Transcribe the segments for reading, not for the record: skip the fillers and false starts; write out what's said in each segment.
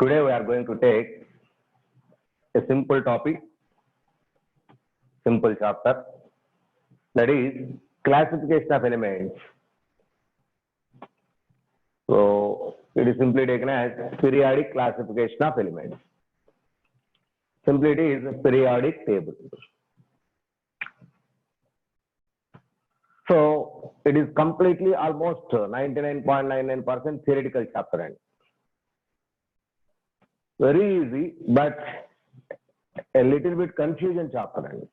Today we are going to take a simple topic, simple chapter, that is classification of elements. So it is simply taken as periodic classification of elements. Simply it is periodic table. So it is completely almost 99.99% theoretical chapter. And very easy, but a little bit confusion chapter. And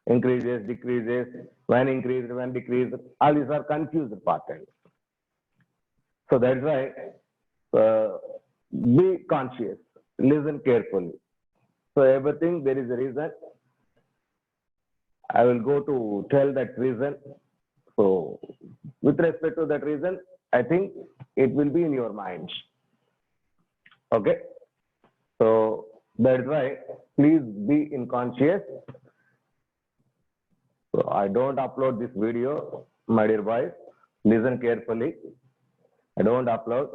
increases, decreases, when increased, when decreased, all these are confused part. And so that's why be conscious, listen carefully. So everything there is a reason. I will go to tell that reason. So with respect to that reason, I think it will be in your minds. Okay. So that's why please be in conscious. So I don't upload this video, my dear boys. Listen carefully. I don't upload.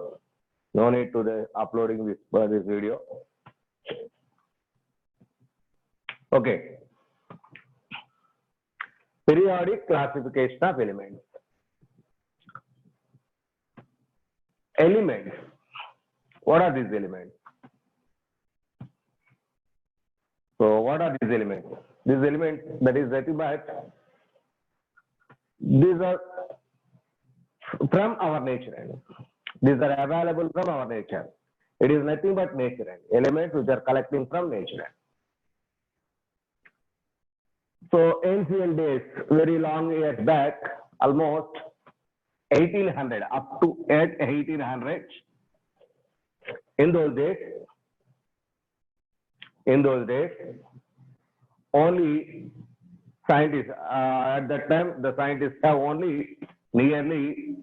No need to the uploading this video. Okay. Periodic classification of elements. Elements. What are these elements? So what are these elements? These elements, that is nothing but these are from our nature. These are available from our nature. It is nothing but nature. Elements which are collecting from nature. So ancient days, very long years back, almost 1800, up to 1800, in those days, only scientists, at that time, the scientists have only nearly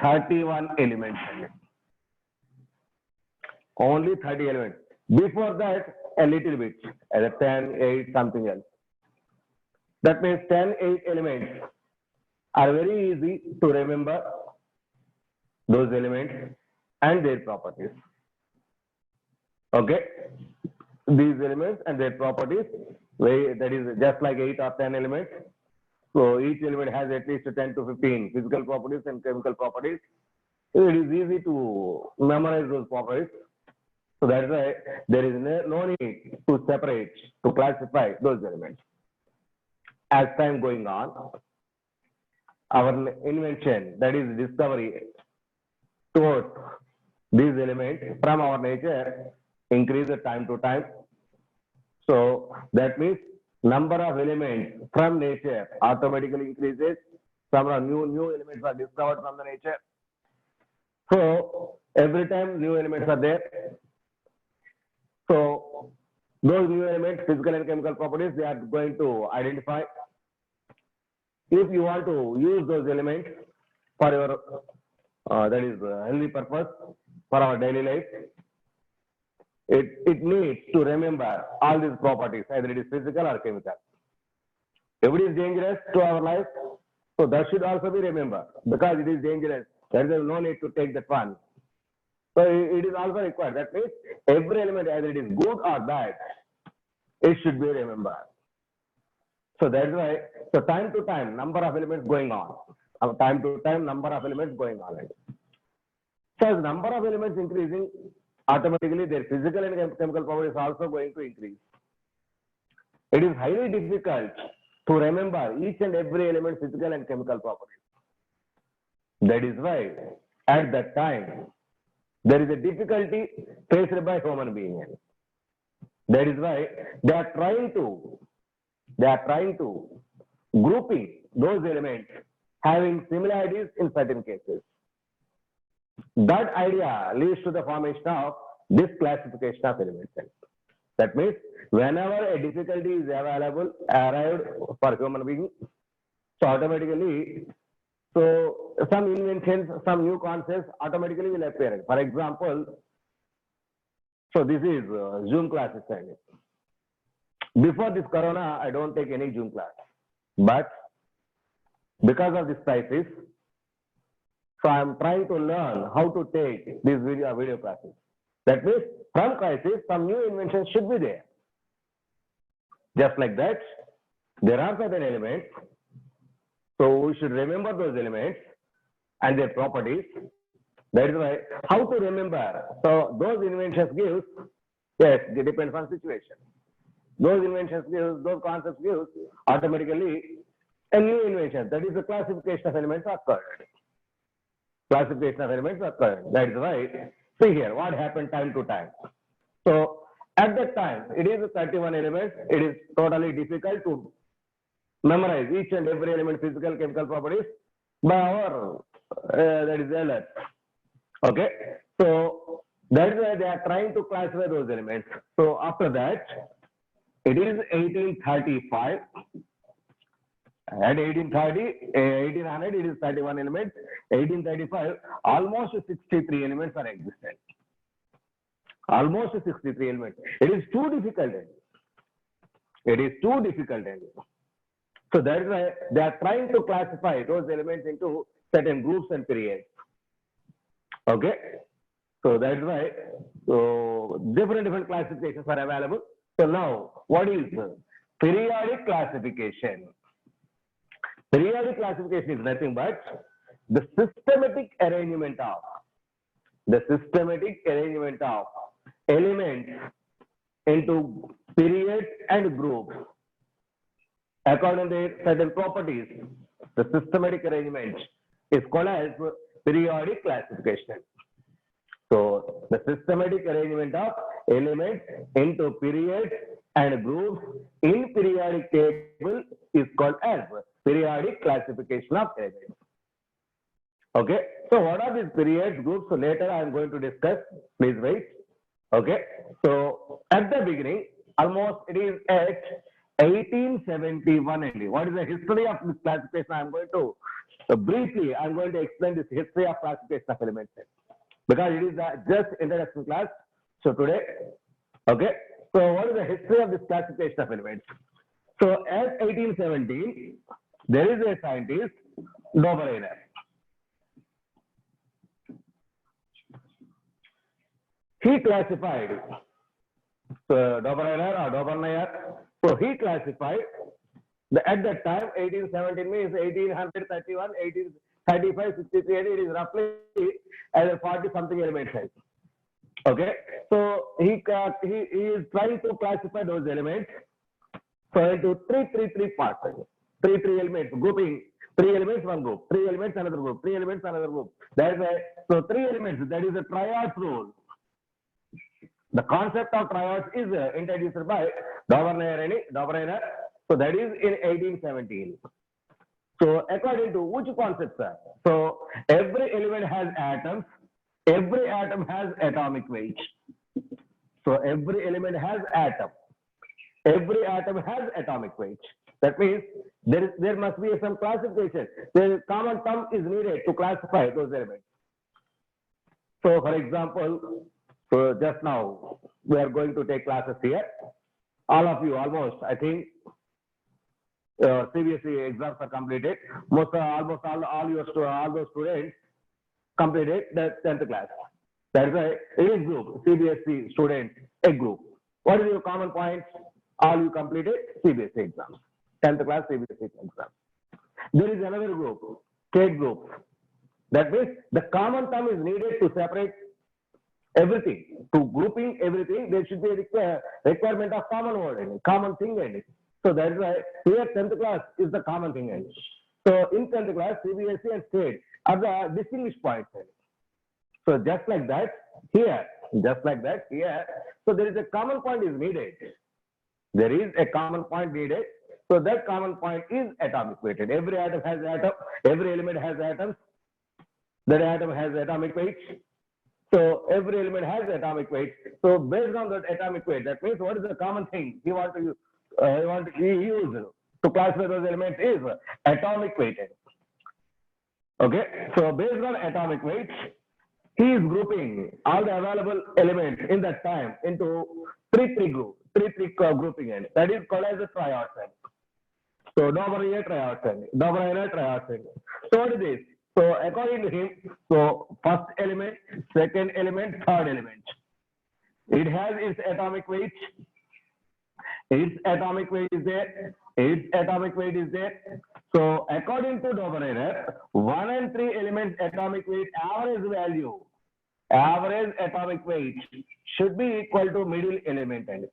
31 elements. Only 30 elements. Before that, a little bit, 10, 8, something else. That means 10, 8 elements are very easy to remember those elements and their properties. Okay? These elements and their properties, that is just like 8 or 10 elements. So each element has at least 10 to 15 physical properties and chemical properties. It is easy to memorize those properties. So that's why there is no need to separate, to classify those elements. As time going on, our invention, that is discovery towards these elements from our nature, increases time to time. So that means number of elements from nature automatically increases. Some new elements are discovered from the nature. So every time new elements are there. So those new elements, physical and chemical properties, they are going to identify. If you want to use those elements for your that is healthy purpose for our daily life, it needs to remember all these properties, either it is physical or chemical. If it is dangerous to our life, so that should also be remembered because it is dangerous. There is no need to take that one. So it is also required. That means every element, either it is good or bad, it should be remembered. So that's why, so time to time, number of elements going on. Time to time, number of elements going on. So as number of elements increasing, automatically their physical and chemical properties also going to increase. It is highly difficult to remember each and every element physical and chemical properties. That is why at that time there is a difficulty faced by human beings. That is why they are trying to grouping those elements having similarities in certain cases. That idea leads to the formation of this classification of elements. That means whenever a difficulty is arrived for human beings, so automatically, so some inventions, some new concepts automatically will appear. For example, so this is Zoom classes. Before this corona, I don't take any Zoom class. But because of this crisis, so I am trying to learn how to take these video classes. That means from crisis, some new inventions should be there. Just like that, there are certain elements. So we should remember those elements and their properties. That is why how to remember. So those inventions gives, yes, it depends on situation. Those inventions gives, those concepts gives automatically a new invention. That is the classification of elements occurred. Classification of elements occurred. That is why, see here, what happened time to time. So at that time, it is 31 elements. It is totally difficult to memorize each and every element, physical, chemical properties by our, that is LS. Okay. So that is why they are trying to classify those elements. So after that, it is 1835. At 1800, it is 31 elements. 1835, almost 63 elements are existent. Almost 63 elements. It is too difficult. It is too difficult. So that is why they are trying to classify those elements into certain groups and periods. Okay. So that is why different classifications are available. So now, what is periodic classification? Periodic classification is nothing but the systematic arrangement of elements into periods and groups according to their certain properties. The systematic arrangement is called as periodic classification. So the systematic arrangement of elements into periods and groups in periodic table is called as periodic classification of elements. Okay. So what are these periods, groups? So later I am going to discuss. Please wait. Okay. So at the beginning, almost it is at 1871 only. What is the history of this classification? I am going to briefly, I am going to explain this history of classification of elements because it is just introduction class. So today, okay. So what is the history of this classification of elements? So at 1817, there is a scientist, Dobereiner. He classified, Dobereiner, so he classified, at that time, 1817 means 1831, 1835, 63, it is roughly as 40 something elements. Okay, so he is trying to classify those elements so into three parts. Three elements, grouping, 3 elements, one group, 3 elements, another group, 3 elements, another group. That is why, so 3 elements, that is a triad rule. The concept of triads is introduced by Dobereiner. So that is in 1817. So according to which concept, sir? So every element has atoms. Every atom has atomic weight. So every element has atom. Every atom has atomic weight. That means there must be some classification. The common term is needed to classify those elements. So for example, so just now we are going to take classes here. All of you, almost, I think, CBSE exams are completed. Almost all those students completed the 10th class. That is why it is group, CBSE students, a group. What is your common point? All you completed CBSE exams, 10th class CBSE exams. There is another group, state group. That means the common term is needed to separate everything, to grouping everything. There should be a requirement of common word, common thing. So that is why here 10th class is the common thing. So in 10th class, CBSE and state are the distinguished points. So just like that here, so there is a common point is needed. There is a common point needed. So that common point is atomic weight. Every atom has atom. Every element has atoms. That atom has atomic weight. So every element has atomic weight. So based on that atomic weight, that means what is the common thing you want to use to classify those elements is atomic weight. Okay. So based on atomic weight, he is grouping all the available elements in that time into three grouping, and that is called as a triad. So Dobereiner triad. So what is this? So according to him, so first element, second element, third element. It has its atomic weight. Its atomic weight is there. Its atomic weight is there. So according to Dobreiner, 1 and 3 elements atomic weight average atomic weight should be equal to middle element. And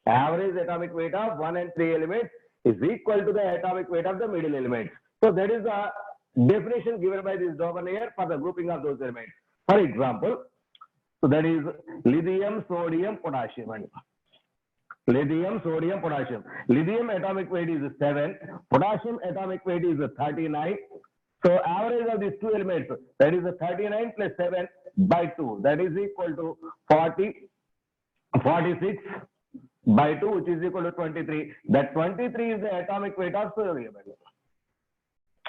average atomic weight of 1 and 3 elements is equal to the atomic weight of the middle element. So that is the definition given by this Dobreiner for the grouping of those elements. For example, so that is lithium, sodium, potassium. And lithium, sodium, potassium. Lithium atomic weight is 7. Potassium atomic weight is 39. So average of these two elements, that is 39 plus 7 by 2. That is equal to 46 by 2, which is equal to 23. That 23 is the atomic weight of sodium.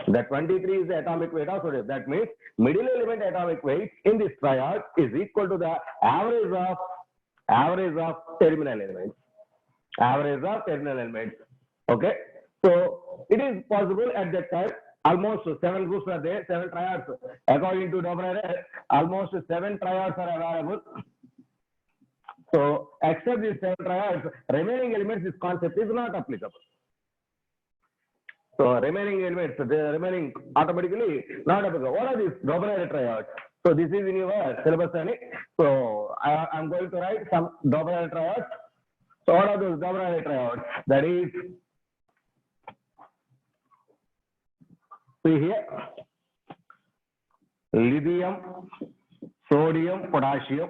That 23 is the atomic weight of sodium. That means middle element atomic weight in this triad is equal to the average of terminal elements. Average of terminal elements. Okay. So it is possible at that time, almost 7 groups are there, 7 triads. According to Dobreiner, almost 7 triads are available. So except these 7 triads, remaining elements, this concept is not applicable. So remaining elements, they are remaining automatically not applicable. What are these Dobreiner triads? So this is in your syllabus. So I am going to write some Dobreiner triads. So what are those Dobreiner triads? That is, see here, lithium, sodium, potassium.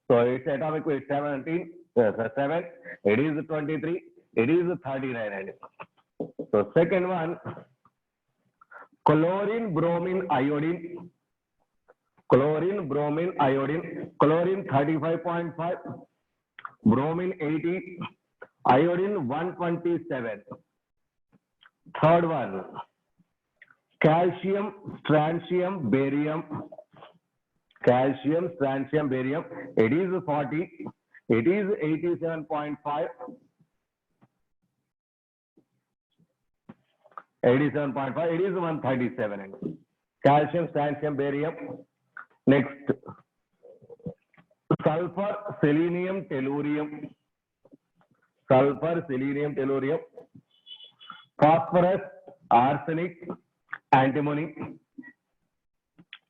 So its atomic weight 7. It is 23. It is 39. So second one, chlorine, bromine, iodine. Chlorine, bromine, iodine. Chlorine 35.5. Bromine 80. Iodine 127. Third one, calcium, strontium, barium. Calcium, strontium, barium. It is 40. It is 87.5. 87.5. It is 137. Calcium, strontium, barium. Next, sulfur, selenium, tellurium. Sulfur, selenium, tellurium. Phosphorus, arsenic, antimony.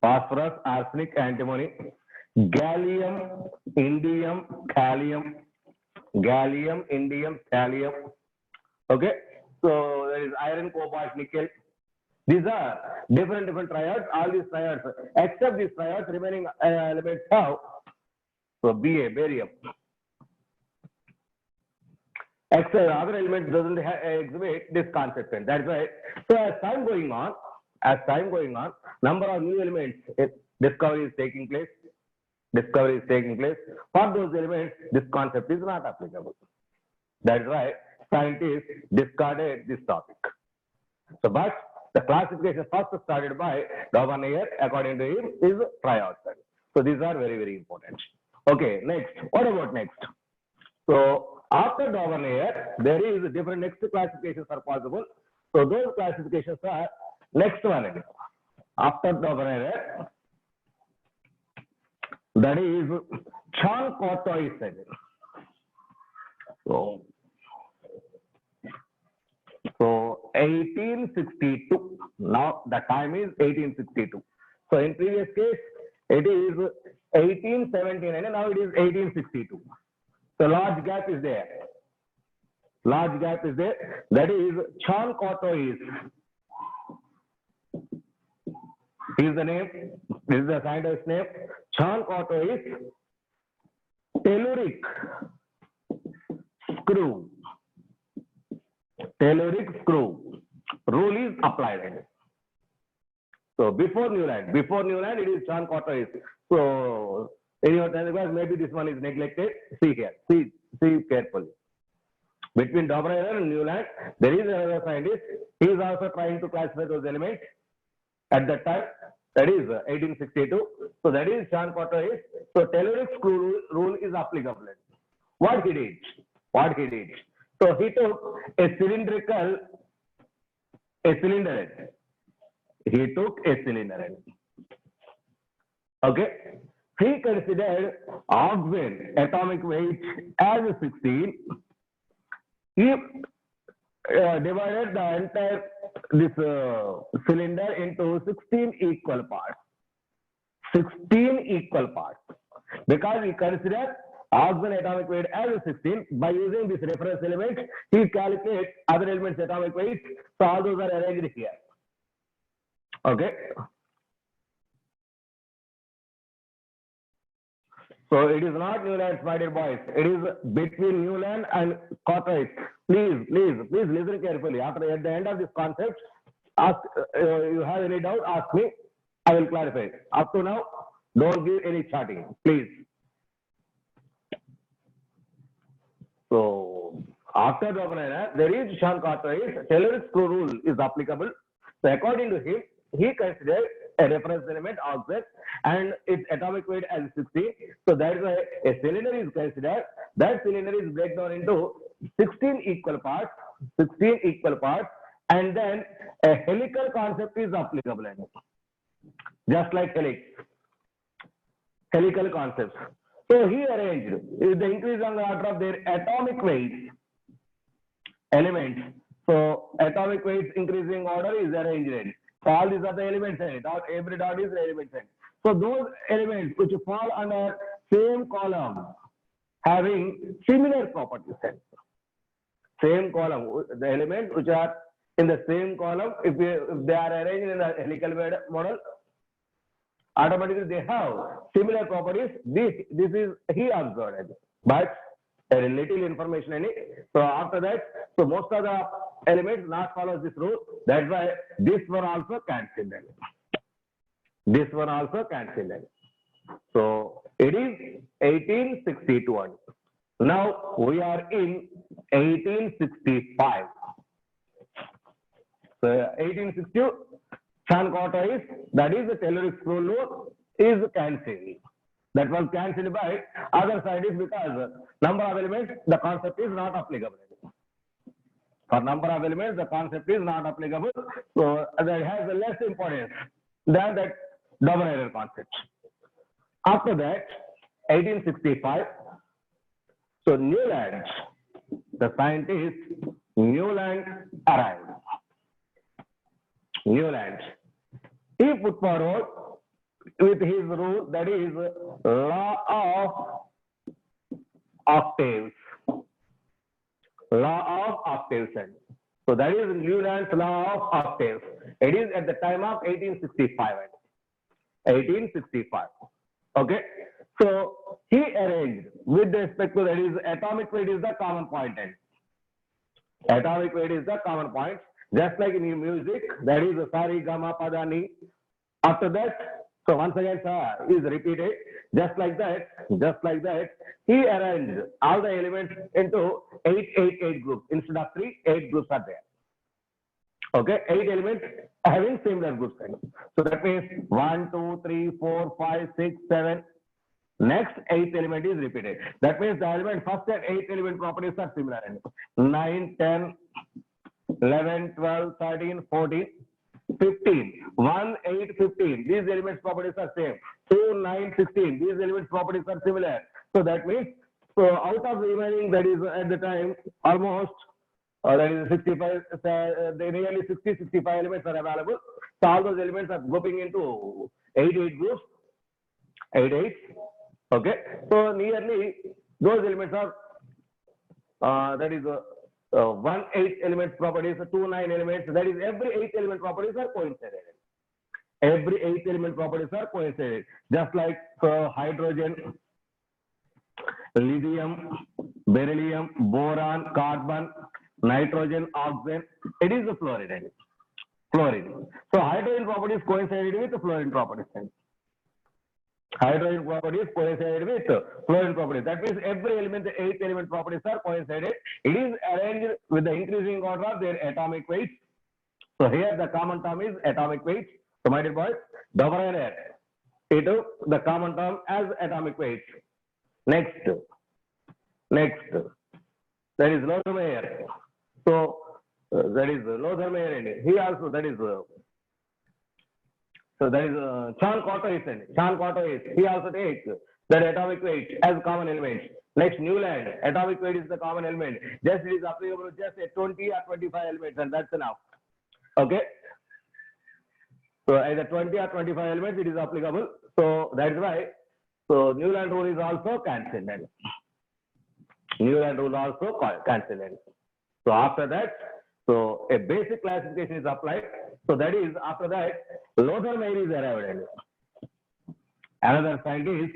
Phosphorus, arsenic, antimony. Gallium, indium, thallium. Gallium, indium, thallium. Okay. So there is iron, cobalt, nickel. These are different triads. All these triads, except these triads, remaining elements have. So Ba, barium. Except other elements doesn't exhibit this concept. That's why. So as time going on, number of new elements, discovery is taking place. For those elements, this concept is not applicable. That's why scientists discarded this topic. So, but the classification first started by Dobreiner, according to him, is triad. So these are very, very important. Okay, next. What about next? So after Dobreiner, there is different next classifications are possible. So those classifications are next one. After Dobreiner, that is Charles-Courtois. So 1862. Now the time is 1862. So in previous case, it is 1879 and now it is 1862. So large gap is there. That is Charles-Courtois. He is the name. This is the scientist's name. Charles-Courtois. Telluric screw. Rule is applied. So before Newland, it is Charles-Courtois. So in your time, maybe this one is neglected. See here. See carefully. Between Dobreiner and Newland, there is another scientist. He is also trying to classify those elements at that time. That is 1862. So that is Charles-Courtois. So telluric screw rule is applicable. What he did? So he took a cylinder head. Okay. he considered oxygen atomic weight as 16. He divided the entire cylinder into 16 equal parts. 16 equal parts. Because he considered oxygen atomic weight as 16, by using this reference element, he calculates other elements atomic weight. So all those are arranged here. Okay. So it is not Newlands, my dear boys. It is between Newland and Cartwright. Please listen carefully. At the end of this concept, ask you have any doubt, ask me. I will clarify. Up to now, don't give any charting, please. So after Oppenheimer, there is Sean Cartwright's Taylor's screw rule is applicable. So according to him, he considered a reference element oxygen and its atomic weight as 60. So that's why a cylinder is considered. That cylinder is break down into 16 equal parts, and then a helical concept is applicable. Just like helix, helical concepts. So he arranged with the increase on the order of their atomic weight elements. So atomic weights increasing order is arranged. So all these are the elements in it. Every dot is elements in it. So those elements which fall under same column having similar properties. Same column, the elements which are in the same column, if they are arranged in a helical model, automatically they have similar properties. This is he observed, but there is little information in it. So after that, so most of the elements not follows this rule. That's why this one also cancelled. This one also cancelled. So it is 1862. Now we are in 1865. So 1862, Sean Cartwright, that is the Taylor's screw rule, is cancelled. That was cancelled by other side is because number of elements, the concept is not applicable. For number of elements, the concept is not applicable. So that has less importance than that double error concept. After that, 1865, so Newland, the scientist Newland arrived. Newland, he put forward with his rule, that is law of octaves. Law of octaves. So that is Newland's law of octaves. It is at the time of 1865. 1865. Okay. So he arranged with respect to, that is atomic weight is the common point. Atomic weight is the common point. Just like in music, that is sari, gama, padani. After that, so once again, is repeated. Just like that, he arranged all the elements into 8 groups. Instead of 3, 8 groups are there. Okay, 8 elements having similar groups. So that means 1, 2, 3, 4, 5, 6, 7. Next 8th element is repeated. That means the element first and 8th element properties are similar. 9, 10, 11, 12, 13, 14, 15. 1, 8, 15. These elements properties are same. 2, 9, 16. These elements properties are similar. So that means, so out of the remaining, that is at the time almost, that is 65, nearly 60, 65 elements are available. So all those elements are grouping into 8 groups. 8. Okay. So nearly those elements are, that is 1, 8 elements properties, 2, 9 elements. That is every 8 element properties are coincident. Every 8 element properties are coincident. Just like hydrogen, lithium, beryllium, boron, carbon, nitrogen, oxygen. It is the fluorine. Fluorine. So hydrogen properties coincided with the fluorine properties. Hydrogen properties coincided with fluorine properties. That means every element, the 8 element properties are coincided. It is arranged with the increasing order of their atomic weights. So here the common term is atomic weight. So my dear boys, Dobereiner, he took the common term as atomic weight. Next, that is Lothar-Meyer. So that is Lothar-Meyer. He also, that is So that is Sean Cotto is saying. Sean Cotto is. He also takes that atomic weight as common element. Next, Newland, atomic weight is the common element. Just it is applicable to just a 20 or 25 elements, and that's enough. Okay. So either 20 or 25 elements, it is applicable. So that's why. So Newland rule is also cancelled. Newland rule also cancelled. So after that, so a basic classification is applied. So that is after that, Lothar Meyer is arrived. Another scientist.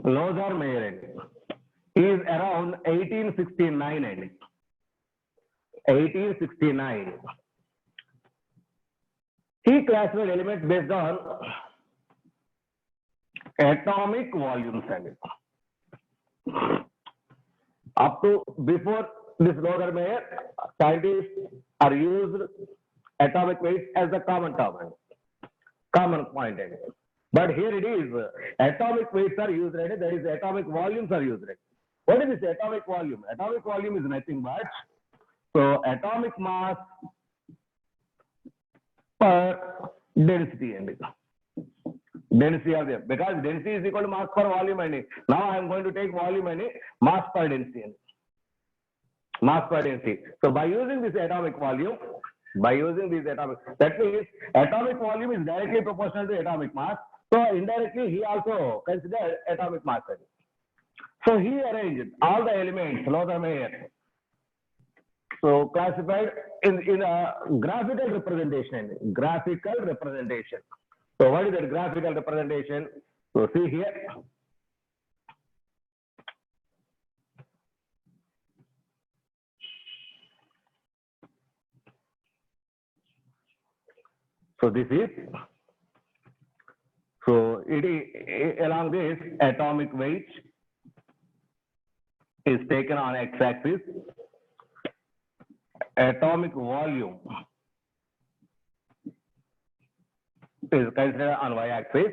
Lothar Meyer is around 1869. 1869. He classified elements based on atomic volumes. Up to before this Lothar Meyer, scientists are used atomic weight as the common term, common point. But here it is, atomic weights are used, that is atomic volumes are used. What is this atomic volume? Atomic volume is nothing but, so atomic mass per density. Density of the, because density is equal to mass per volume. Now I am going to take volume and mass per density. Mass per density. So by using this atomic volume, that means atomic volume is directly proportional to atomic mass. So indirectly, he also considered atomic mass. So he arranged all the elements, Lothar Meyer. So classified in a graphical representation. Graphical representation. So what is that graphical representation? So see here. So this is, so it is along this atomic weight is taken on x-axis, atomic volume is considered on y-axis.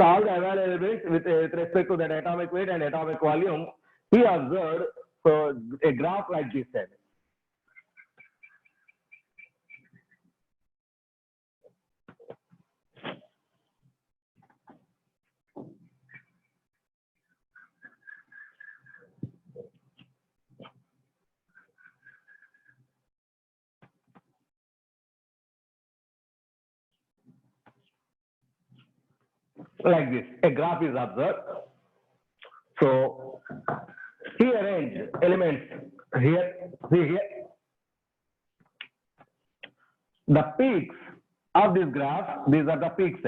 So all the available elements with respect to that atomic weight and atomic volume, he observed so a graph like this. Like this, a graph is observed. So he arranged elements here, see here. The peaks of this graph, these are the peaks.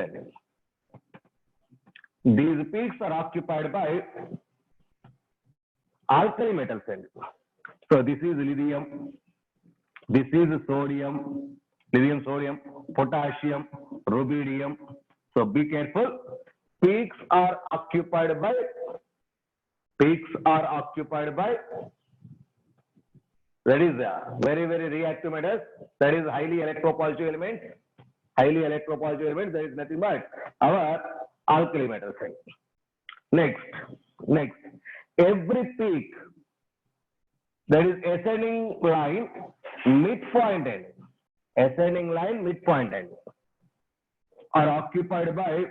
These peaks are occupied by alkali metals. So this is lithium, this is sodium, lithium, sodium, potassium, rubidium. So be careful. Peaks are occupied by, that is very, very reactive metals. That is highly electropositive elements. There is nothing but our alkali metals. Next, every peak, that is ascending line, midpoint end, are occupied by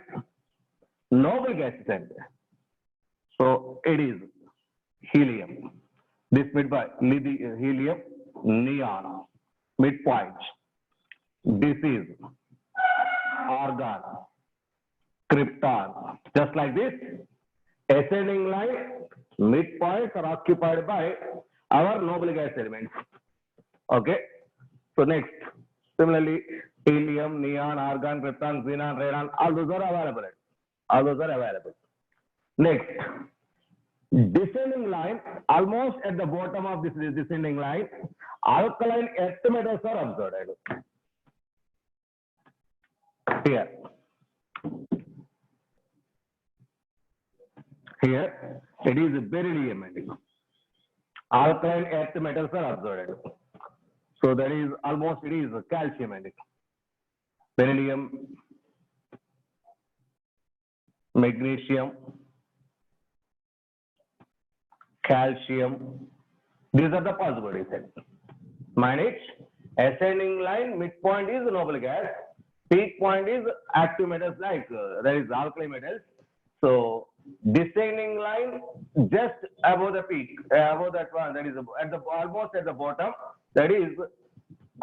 noble gases. So it is helium. This midpoint, helium, neon, midpoint. This is argon, krypton. Just like this, ascending line, midpoints are occupied by our noble gas elements. Okay. So next, similarly, helium, neon, argon, krypton, xenon, radon, all those are available. Next, descending line, almost at the bottom of this descending line, alkaline earth metals are observed. Here, it is beryllium. Alkaline earth metals are observed. So that is almost, it is calcium. Beryllium, magnesium, calcium. These are the possibilities. Manage ascending line, midpoint is noble gas, peak point is active metals like there is alkali metals. So descending line just above the peak, above that one, that is at the almost at the bottom, that is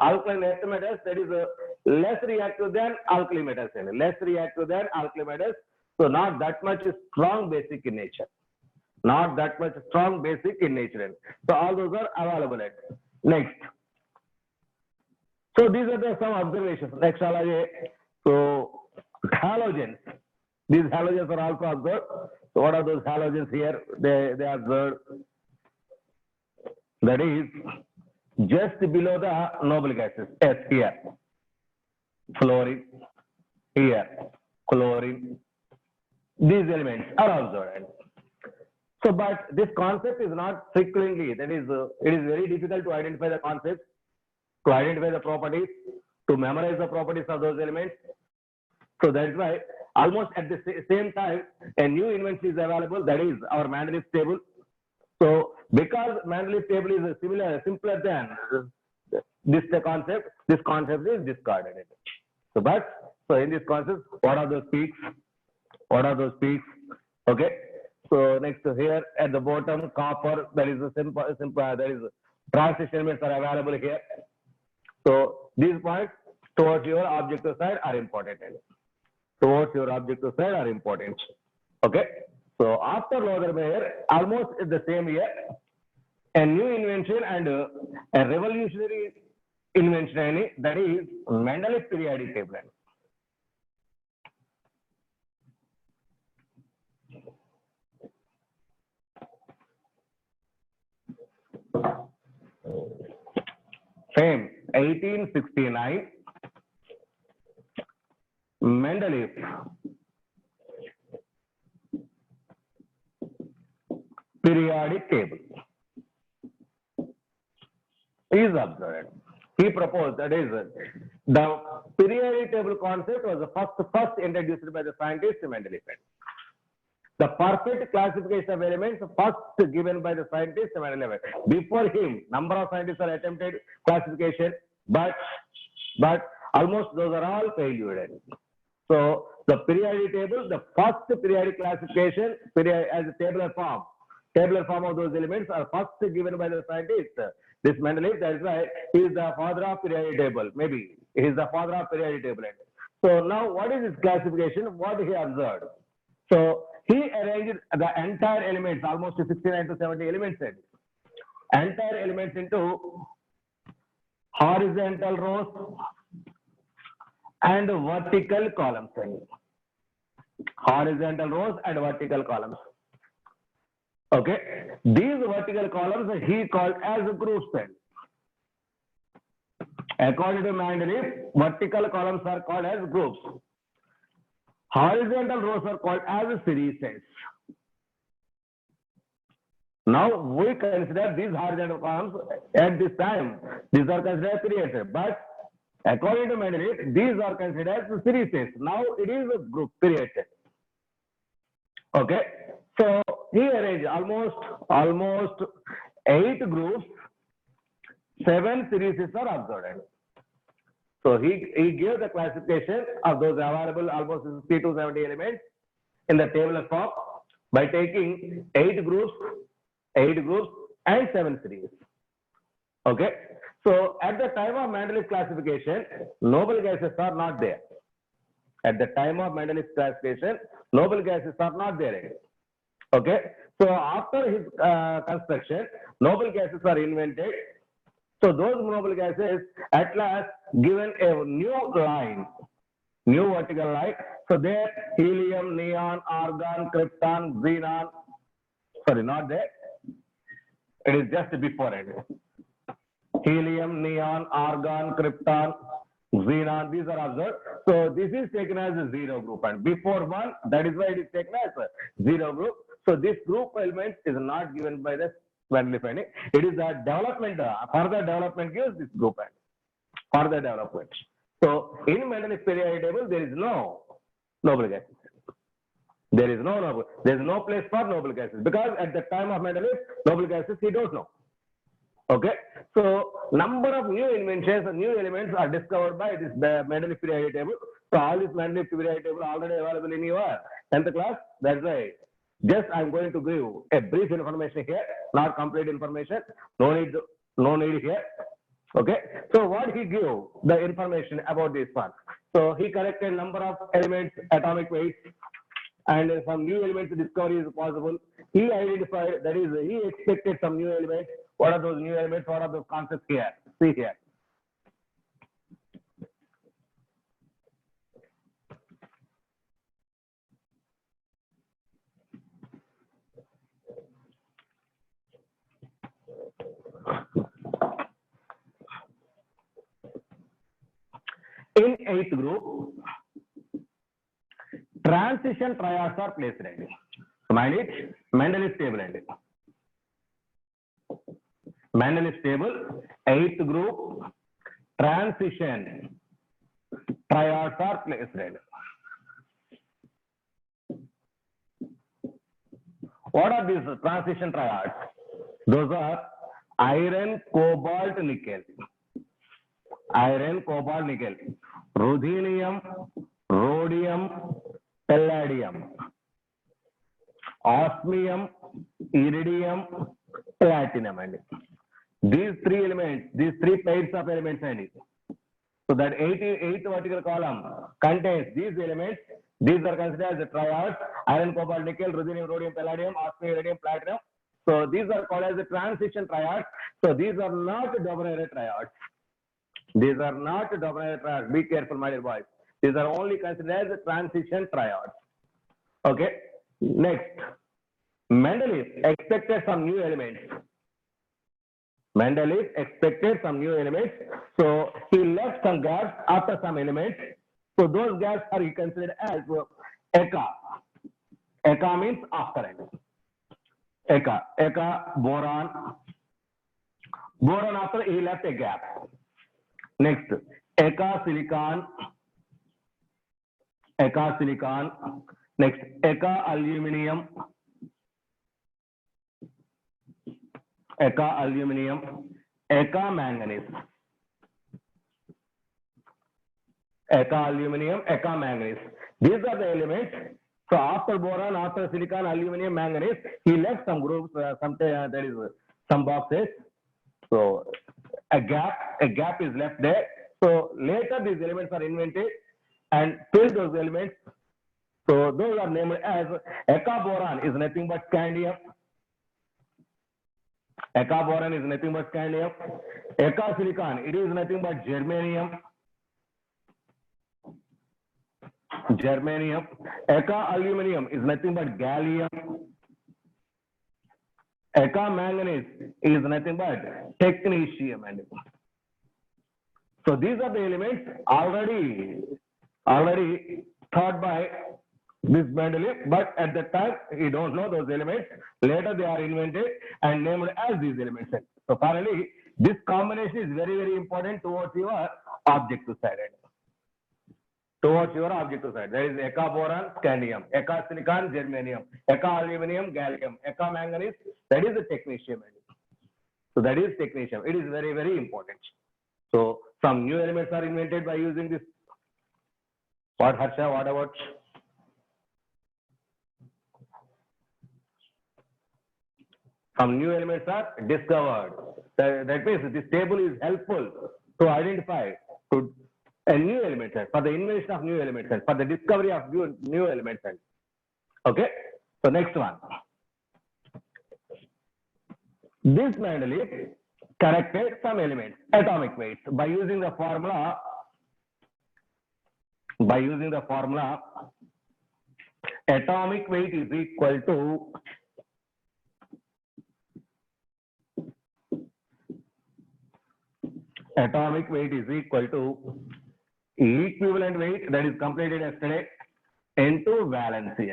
alkaline earth metals, that is less reactive than alkali metals, and less reactive than alkali metals. So not that much strong basic in nature. Not that much strong basic in nature. So all those are available at. Next. So these are the some observations. Next, so halogens. These halogens are also observed. So what are those halogens here? They are observed. That is just below the noble gases. Yes, here. Fluorine. Here. Chlorine. These elements are observed. So, but this concept is not frequently, that is, it is very difficult to identify the concepts, to identify the properties, to memorize the properties of those elements. So that's why almost at the same time, a new invention is available, that is our Mendeleev table. So because Mendeleev table is simpler than this concept is discarded. So, so in this concept, what are those peaks? What are those peaks? Okay. So next here at the bottom, copper, there is a simple, there is transition elements are available here. So these points towards your objective side are important. Towards your objective side are important. Okay. So after Lothar-Meyer, almost in the same year, a new invention and a revolutionary invention, that is Mendeleev periodic table. Same, 1869, Mendeleev periodic table is observed. He proposed, that is, the periodic table concept was the first introduced by the scientist Mendeleev. The perfect classification of elements first given by the scientist Mendeleev. Before him, number of scientists have attempted classification, but almost those are all failed. So the periodic table, the first periodic classification as a tabular form of those elements are first given by the scientist. This Mendeleev, that is why he is the father of periodic table. Maybe he is the father of periodic table. So now what is his classification? What he observed? So he arranged the entire elements, almost 69 to 70 elements, entire elements into horizontal rows and vertical columns. Horizontal rows and vertical columns. Okay. These vertical columns he called as groups. According to Mendeleev, vertical columns are called as groups. Horizontal rows are called as series. Now we consider these horizontal columns at this time. These are considered periods. But according to Mendeleev, these are considered as series. Now it is a group period. Okay. So he arranged almost 8 groups, 7 series are observed. So he gave the classification of those available almost 60 to 70 elements in the tabular form by taking 8 groups and 7 series. Okay. So at the time of Mendeleev classification, noble gases are not there. At the time of Mendeleev classification, noble gases are not there. Okay. So after his construction, noble gases are invented. So those noble gases at last given a new line, new vertical line. So there helium, neon, argon, krypton, xenon. Sorry, not there. It is just before it. Helium, neon, argon, krypton, xenon. These are observed. So this is taken as a zero group, and before one, that is why it is taken as a zero group. So this group element is not given by the Mendeleev. It is the development, further development gives this group and further development. So in Mendeleev periodic table, there is no noble gases. There is no place for noble gases because at the time of Mendeleev, noble gases he don't know. Okay, so number of new inventions and new elements are discovered by this Mendeleev periodic table. So all this Mendeleev periodic table already available in your 10th class. That's why just I'm going to give a brief information here, not complete information. No need here. Okay, so what he gave the information about this one. So he collected number of elements, atomic weights, and some new elements discovery is possible. He identified, that is, he expected some new elements. What are those new elements? What are those concepts here? See here. In 8th group, transition triads are placed. Mind it, Mendeleev's table. Mendeleev's table, 8th group, transition triads are placed. What are these transition triads? Those are iron, cobalt, nickel. Iron, cobalt, nickel. Ruthenium, rhodium, palladium. Osmium, iridium, platinum. These three elements, these three pairs of elements. So that eighth vertical column contains these elements. These are considered as the triads: iron, cobalt, nickel, ruthenium, rhodium, palladium, osmium, iridium, platinum. So these are called as the transition triads. So these are not dominant triads. These are not dominant triads. Be careful, my dear boys. These are only considered as the transition triads. Okay. Next, Mendeleev expected some new elements. Mendeleev expected some new elements. So he left some gaps after some elements. So those gaps are considered as Eka. Eka means after it. Eka, boron. Boron after he left a gap. Next, Eka silicon. Eka silicon. Next, Eka aluminium. Eka aluminium. Eka manganese. Eka aluminium, Eka manganese. These are the elements. So after boron, after silicon, aluminium, manganese, he left some groups, there is some boxes. So a gap is left there. So later these elements are invented and fill those elements. So those are named as Eka boron is nothing but scandium. Eka boron is nothing but scandium. Eka silicon, it is nothing but germanium. Germanium. Eka aluminium is nothing but gallium. Eka manganese is nothing but technetium. So these are the elements already thought by this Mendeleev, but at that time he don't know those elements. Later they are invented and named as these elements. So finally, this combination is very, very important towards your objective side. Towards your objective side. There is Eka boron, scandium. Eka silicon, germanium. Eka aluminium, gallium. Eka manganese, that is the technetium. So that is technetium. It is very, very important. So some new elements are invented by using this. What, Harsha? What about? Some new elements are discovered. That means this table is helpful to identify a new element, for the invention of new elements, for the discovery of new elements. Okay. So next one. This Mendeleev corrected some elements, atomic weights, by using the formula. Atomic weight is equal to equivalent weight, that is completed yesterday, into valency.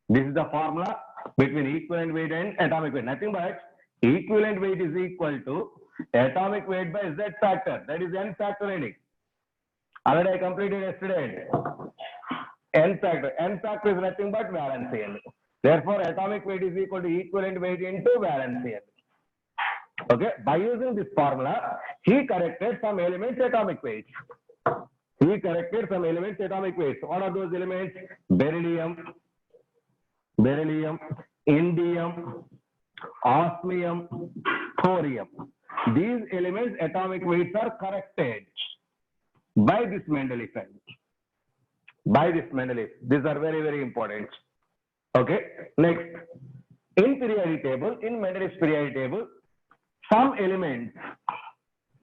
This is the formula between equivalent weight and atomic weight. Nothing but equivalent weight is equal to atomic weight by Z factor, that is N factor ending. Already I completed yesterday. N factor is nothing but valency N. Therefore, atomic weight is equal to equivalent weight into valency N. Okay, by using this formula, he corrected some elements atomic weights. He corrected some elements atomic weights. What are those elements? Beryllium, indium, osmium, thorium. These elements atomic weights are corrected by this Mendeleev. By this Mendeleev. These are very, very important. Okay. Next, in periodic table, in Mendeleev's periodic table, some elements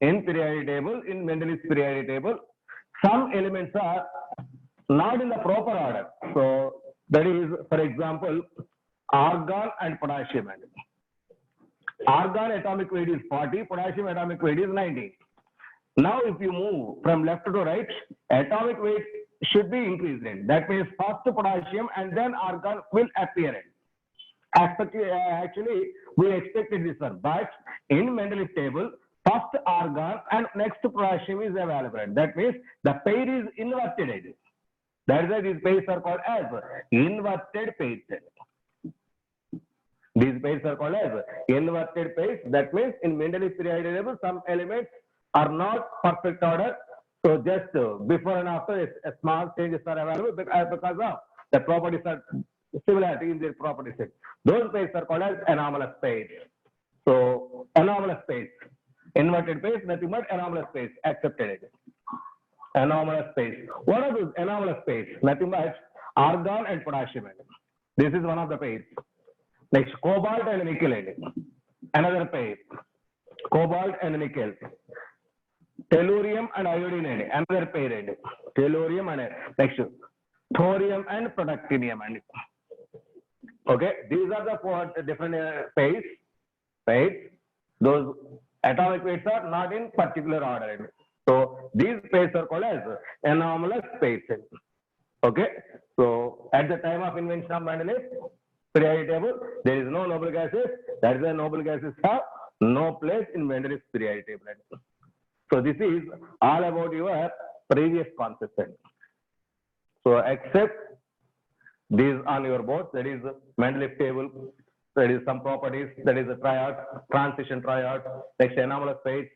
in periodic table, in Mendeleev's periodic table, some elements are not in the proper order. So that is, for example, argon and potassium. Argon atomic weight is 40, potassium atomic weight is 19. Now, if you move from left to right, atomic weight should be increased in. That means first potassium and then argon will appear in. Actually, we expected this one, but in Mendeleev table, first argon and next potassium is available. That means the pair is inverted. That is why these pairs are called as inverted pairs. These pairs are called as inverted pairs. That means in Mendeleev periodic table, some elements are not perfect order. So just before and after, a small changes are available because of the properties are similarity in their property set. Those pairs are called as anomalous pairs. So anomalous pairs, inverted pairs, nothing but anomalous pairs, accepted. Anomalous pairs. What are those anomalous pairs? Nothing but argon and potassium. This is one of the pairs. Next, cobalt and nickel. Another pair. Cobalt and nickel. Tellurium and iodine. Another pair. Tellurium and next, thorium and protactinium. Okay, these are the four different pairs. Those atomic weights are not in particular order. So these pairs are called as anomalous pairs. Okay, so at the time of invention of Mendeleev periodic table, there is no noble gases. That is why noble gases have no place in Mendeleev's periodic table. So this is all about your previous concepts. So except these on your board, that is Mendeleev table, that is some properties, that is a triad, transition triad, next anomalous phase,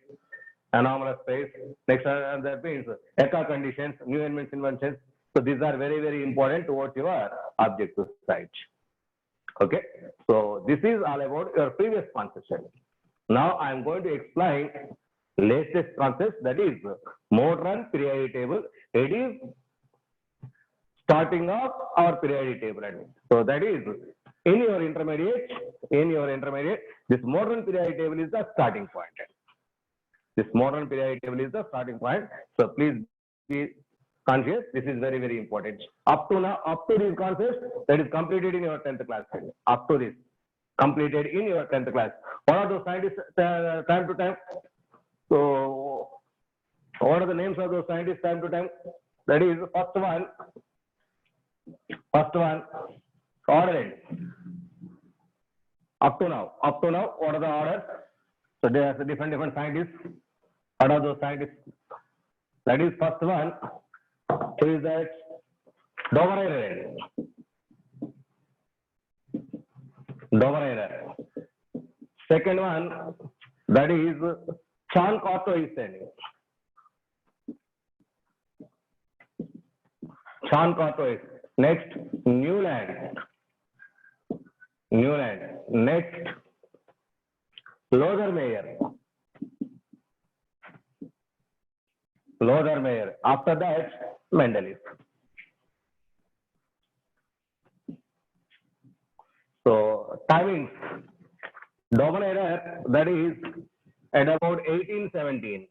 next that means echo conditions, new inventions. So these are very, very important towards your objective side. Okay, so this is all about your previous concepts. Now I am going to explain latest concept, that is modern periodic table. It is starting off our periodic table. So that is in your intermediate, this modern periodic table is the starting point. This modern periodic table is the starting point. So please be conscious. This is very, very important. Up to now, up to this concept, that is completed in your 10th class. Up to this, completed in your 10th class. What are those scientists time to time? So what are the names of those scientists time to time? That is first one, order. Up to now, what are the orders? So there are different scientists. What are those scientists? That is first one. Who is that? Dobereiner. Second one, that is Chan Cartoisen. Next, Newland. Next, Lothar-Meyer. After that, Mendeleev. So timings. Dobereiner, that is at about 1817.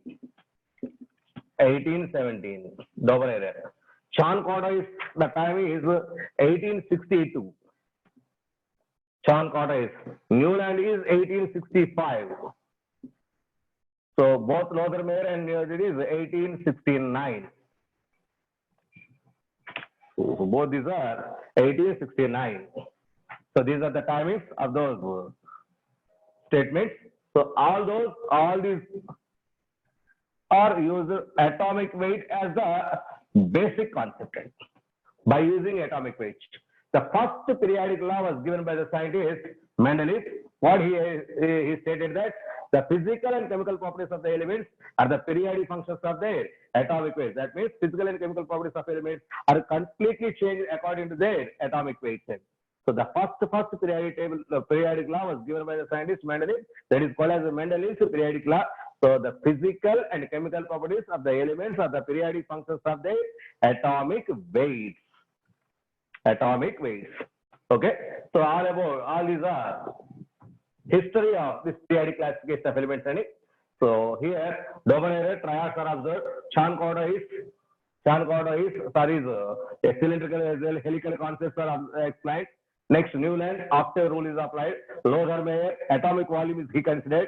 Dobereiner. Chan Cartoisen, the time is 1862. Newland is 1865. So both Lothar-Meyer and Newland is 1869. So both these are 1869. So these are the timings of those statements. So all these are used atomic weight as the basic concept. by using atomic weight. The first periodic law was given by the scientist Mendeleev. What he stated that the physical and chemical properties of the elements are the periodic functions of their atomic weight. That means physical and chemical properties of elements are completely changed according to their atomic weight. So the first periodic law was given by the scientist Mendeleev. That is called as the Mendeleev's periodic law. So the physical and chemical properties of the elements are the periodic functions of their atomic weights. Atomic weights. Okay. So all these are history of this periodic classification of elements. So here Dobonero triads are observed. Chan Cordois, a cylindrical helical concepts are explained. Next, Newland, octave rule is applied. Lothar-Meyer, atomic volume is he considered.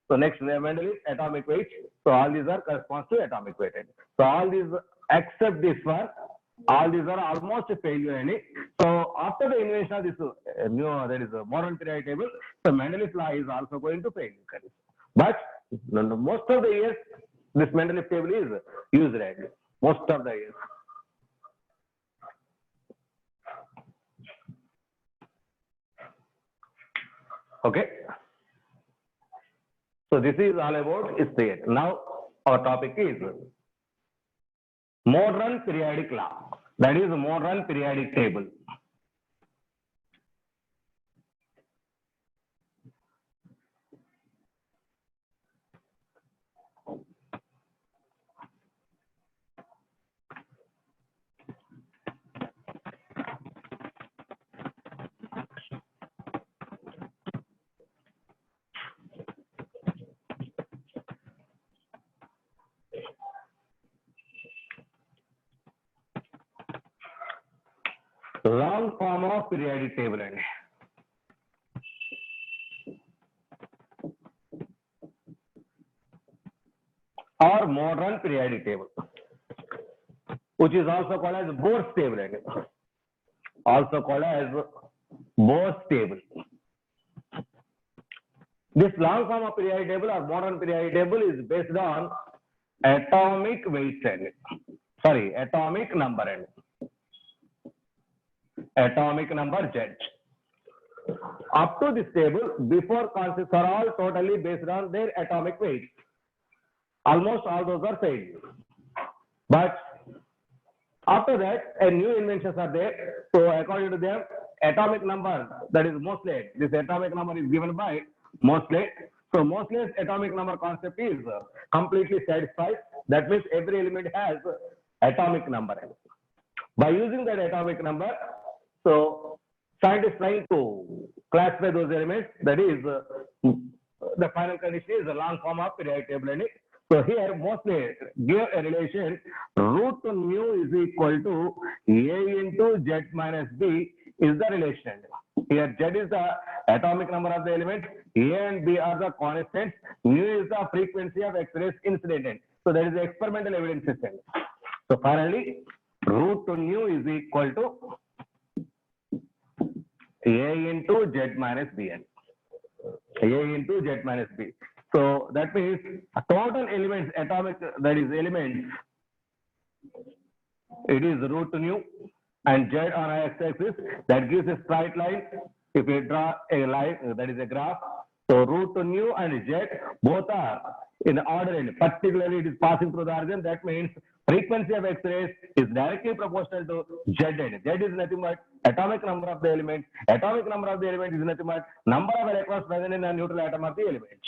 So next, Mendeleev, atomic weight. So all these are corresponds to atomic weight. So all these except this one, all these are almost a failure. So after the invention of this there is a modern periodic table, so Mendeleev's law is also going to fail. But most of the years, this Mendeleev table is used. Most of the years. Okay. So this is all about history. Now our topic is modern periodic law. That is modern periodic table. Long form of periodic table. Or modern periodic table, which is also called as Bohr's table. Also called as Bohr's table. This long form of periodic table or modern periodic table is based on atomic weight. Sorry, atomic number. Atomic number Z. Up to this table, before concepts are all totally based on their atomic weight. Almost all those are failed. But after that, a new inventions are there. So according to them, atomic number, that is Moseley. This atomic number is given by Moseley. So Moseley's atomic number concept is completely satisfied. That means every element has atomic number. By using that atomic number, so scientists trying to classify those elements. That is the final condition is a long form of periodic table. So here Moseley give a relation root mu is equal to A into Z minus B is the relation. Here Z is the atomic number of the element, A and B are the constants, mu is the frequency of X-rays incident. So that is the experimental evidence system. So finally, root mu is equal to A into Z minus B. A into Z minus B. So that means total elements, atomic, that is elements, it is root nu and Z on x-axis, that gives a straight line. If we draw a line, that is a graph. So root nu and Z both are in the order end, particularly it is passing through the origin. That means frequency of X-rays is directly proportional to Z end. Z is nothing but atomic number of the element. Atomic number of the element is nothing but number of electrons present in the neutral atom of the element.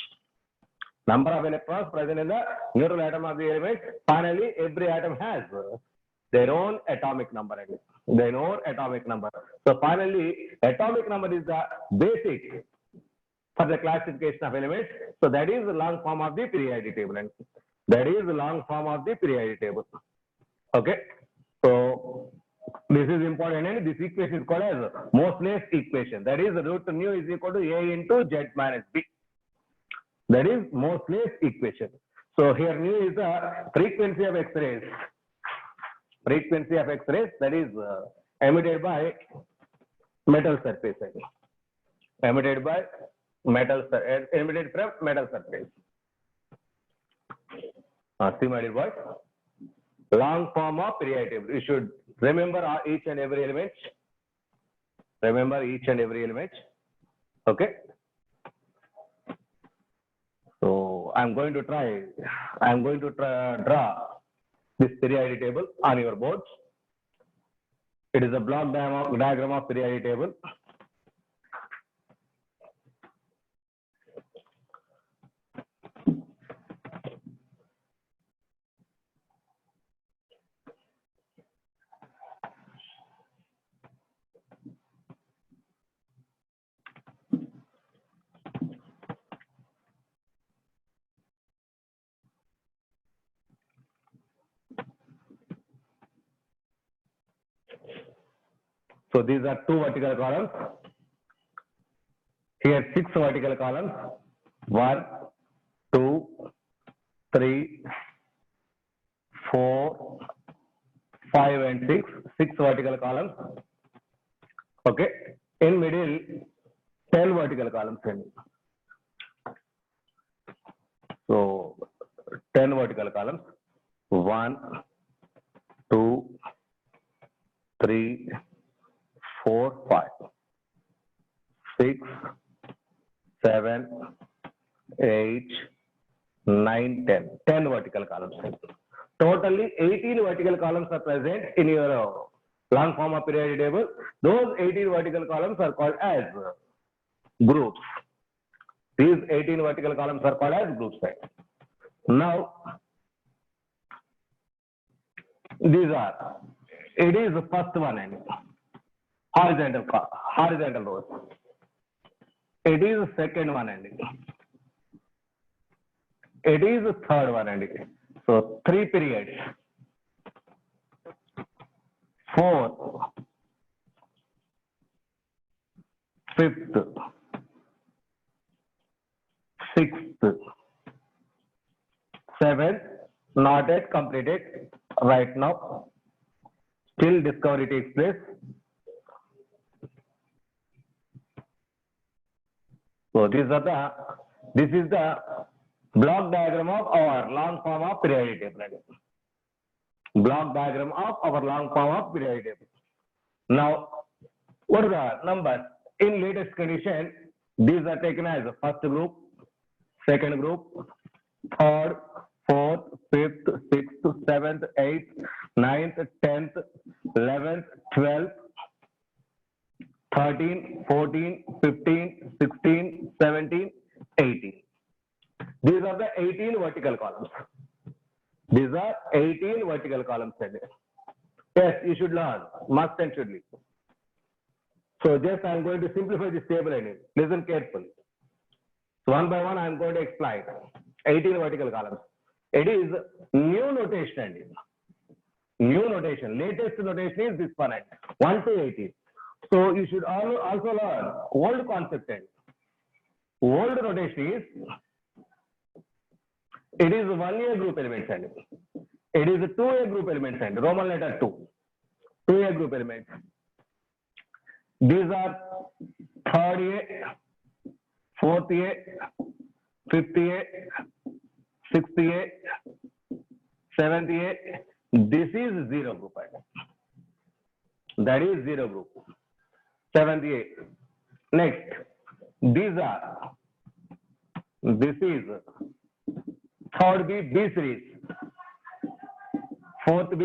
Number of electrons present in the neutral atom of the element. Finally, every atom has their own atomic number. Their own atomic number. So finally, atomic number is the basic for the classification of elements. So that is the long form of the periodic table. And that is the long form of the periodic table. Okay. So this is important, and this equation is called as Moseley's equation. That is root nu is equal to A into Z minus B. That is Moseley's equation. So here nu is the frequency of X-rays. Frequency of X-rays that is emitted by metal surface. Emitted by emitted from metal surface. Estimated by long form of periodic table. You should remember each and every element. Remember each and every element. Okay. So I'm going to draw this periodic table on your boards. It is a block diagram of periodic table. So these are 2 vertical columns. Here 6 vertical columns. 1, 2, 3, 4, 5 and 6. 6 vertical columns. Okay. In middle 10 vertical columns. So 10 vertical columns. 1, 2, 3, 4, 5, 6, 7, 8, 9, 10. 10 vertical columns. Totally 18 vertical columns are present in your long form of periodic table. Those 18 vertical columns are called as groups. These 18 vertical columns are called as groups. Now, it is the first one and horizontal rows. It is the second one and it is the third one and so 3 periods. 4th, 5th, 6th, 7th, not yet completed right now. Still discovery takes place. So this is the block diagram of our long form of periodic table. Block diagram of our long form of periodic table. Now, what are the numbers? In latest condition, these are taken as the first group, second group, third, 4th, 5th, 6th, 7th, 8th, 9th, 10th, 11th, 12th, 13, 14, 15, 16, 17, 18. These are the 18 vertical columns. These are 18 vertical columns. Yes, you should learn, must and should be. So just I am going to simplify this table and listen carefully. So one by one I am going to explain. 18 vertical columns. It is new notation. New notation. Latest notation is this one. 1 to 18. So you should also learn old concept. Old notation is, it is 1A group elements. It is 2A group elements. Roman letter 2. 2A group elements. These are 3rd A, 4th A, 5th A, 6th A, 7th A. This is 0 group. That is 0 group. 7th A. Next, this is 3rd B, B series. 4th B,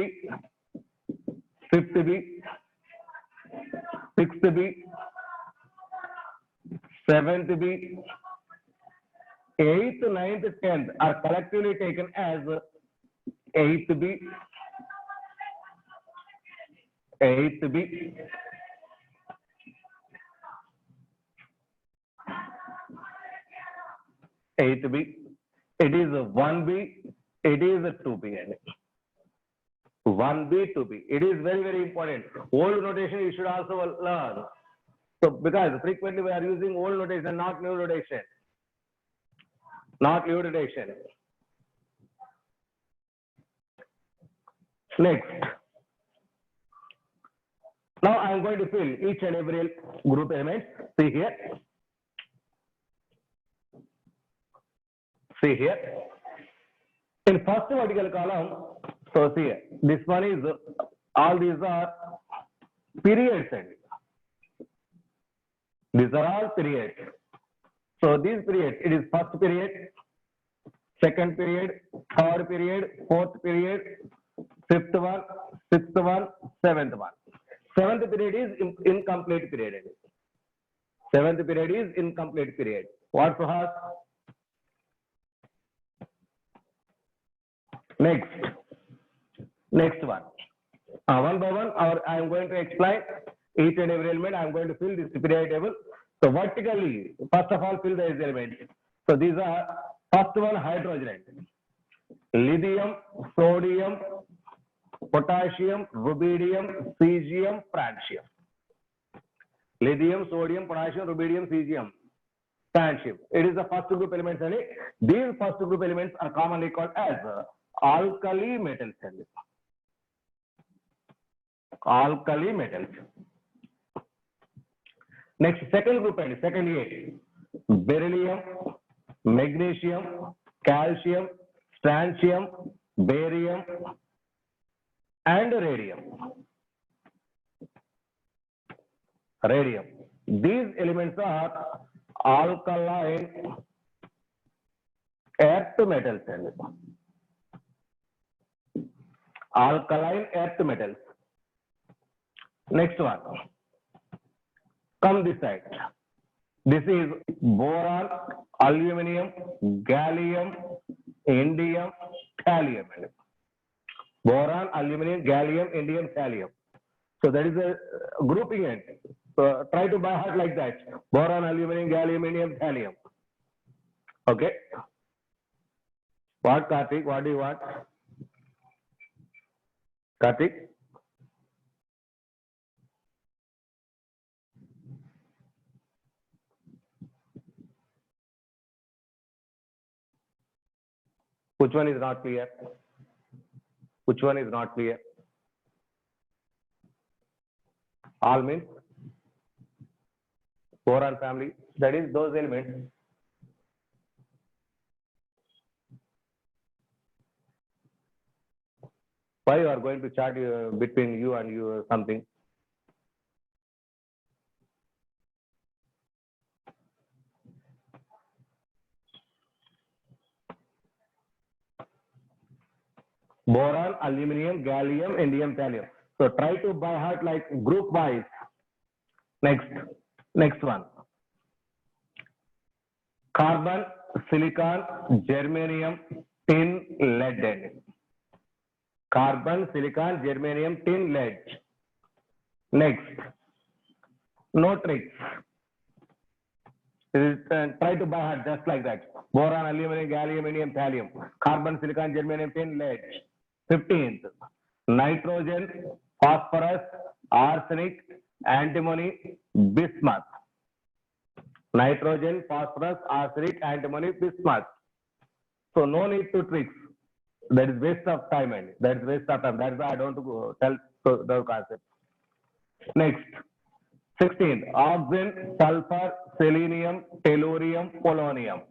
5th B, 6th B, 7th B, 8th, 9th, 10th are collectively taken as 8th B, 8th B, 8th B. It is 1B, it is 2B. 1B, 2B. It is very, very important. Old notation you should also learn. So because frequently we are using old notation, not new notation. Not new notation. Next. Now I am going to fill each and every group element. See here. See here. In first vertical column, So see, this one is, all these are periods and these are all periods. So these periods, it is first period, second period, third period, fourth period, fifth one, sixth one, seventh one. Seventh period is incomplete period. Seventh period is incomplete period. What Suhas? Next one. One by one, I am going to explain each and every element. I am going to fill this periodic table. So vertically, first of all, fill these elements. So these are, first one, hydrogen, lithium, sodium, potassium, rubidium, cesium, francium. Lithium, sodium, potassium, rubidium, cesium, francium. It is the first group elements. And these first group elements are commonly called as alkali metals. Alkali metals. Next, second group and second A, beryllium, magnesium, calcium, strontium, barium, and radium. Radium. These elements are alkaline earth metals. Alkaline earth metals. Next one. Come this side. This is boron, aluminum, gallium, indium, thallium. Boron, aluminum, gallium, indium, thallium. So that is a grouping end. So try to by heart like that. Boron, aluminum, gallium, indium, thallium. Okay. What, Karthik? What do you want? Karthik? Which one is not clear? Which one is not clear? All means boron family. That is those elements. Why you are going to chat between you and you something? Boron, aluminum, gallium, indium, thallium. So try to by heart like group wise. Next one. Carbon, silicon, germanium, tin, lead. Carbon, silicon, germanium, tin, lead. Next. No tricks. Try to by heart just like that. Boron, aluminum, gallium, indium, thallium. Carbon, silicon, germanium, tin, lead. 15th. Nitrogen, phosphorus, arsenic, antimony, bismuth. Nitrogen, phosphorus, arsenic, antimony, bismuth. So no need to tricks. That is waste of time. And that is waste of time. That is why I don't tell the concept. Next. 16th. Oxygen, sulfur, selenium, tellurium, polonium.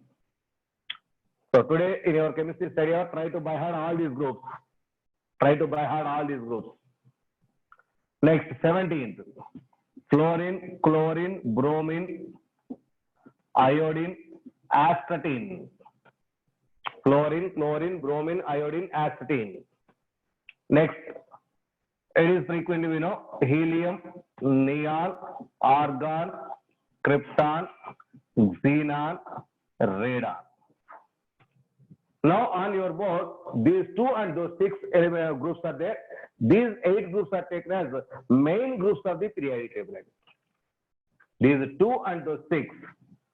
So today in your chemistry study, try to by heart all these groups. Try to by heart all these groups. Next, 17th. Fluorine, chlorine, bromine, iodine, astatine. Fluorine, chlorine, bromine, iodine, astatine. Next, it is frequently we know helium, neon, argon, krypton, xenon, radon. Now on your board, these 2 and those 6 groups are there. These 8 groups are taken as main groups of the periodic table. These 2 and those 6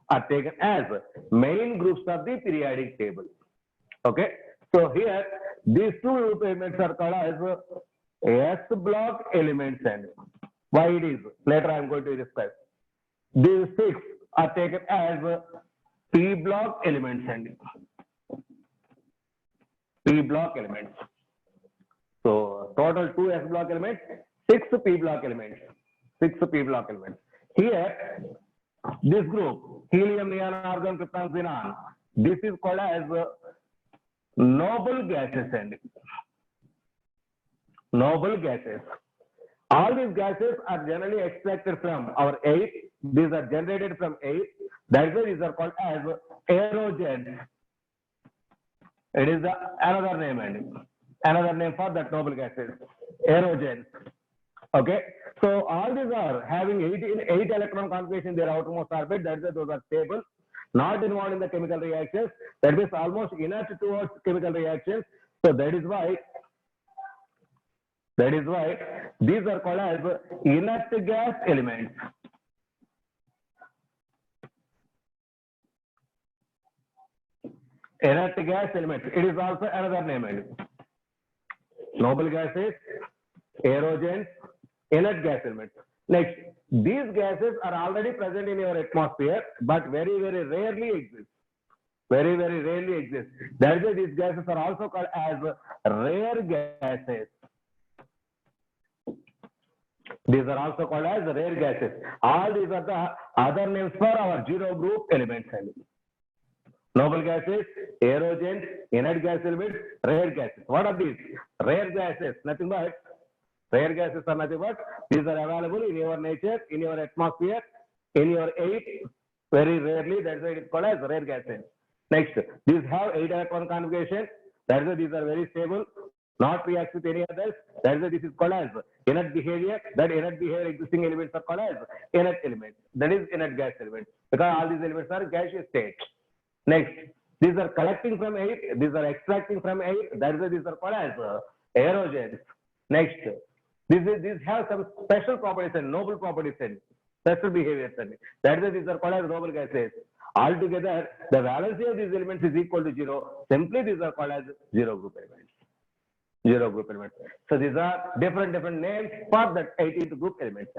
are taken as main groups of the periodic table. Okay. So here, these 2 group elements are called as S block elements. And why it is? Later I am going to discuss. These 6 are taken as P block elements. And P block elements. So total 2 S block elements, 6 P block elements. 6 P block elements. Here, this group, helium, neon, argon, krypton, xenon, this is called as noble gases. And noble gases. All these gases are generally extracted from our air. These are generated from air. That's why these are called as aerogens. It is another name and another name for that noble gases, aerogens. Okay, so all these are having eight electron configuration in their outermost orbit. That's why those are stable, not involved in the chemical reactions. That means almost inert towards chemical reactions. So that is why these are called as inert gas elements. Inert gas elements. It is also another name. Noble gases, aerogens, inert gas elements. Next, these gases are already present in your atmosphere, but very, very rarely exist. Very, very rarely exist. That is why these gases are also called as rare gases. These are also called as rare gases. All these are the other names for our zero group elements. Noble gases, aerogens, inert gas elements, rare gases. What are these? Rare gases, nothing but rare gases are nothing but these are available in your nature, in your atmosphere, in your air, very rarely. That's why it is called as rare gases. Next, these have 8 electron configuration. That's why these are very stable, not react with any others. That's why this is called as inert behavior. That inert behavior existing elements are called as inert elements. That is inert gas elements, because all these elements are gaseous state. Next, these are collecting from air, these are extracting from air. That is why these are called as aerogens. Next, these have some special properties and noble properties and special behaviors. That is why these are called as noble gases. Altogether, the valency of these elements is equal to 0. Simply, these are called as zero group elements. Zero group elements. So these are different names for that 18th group elements.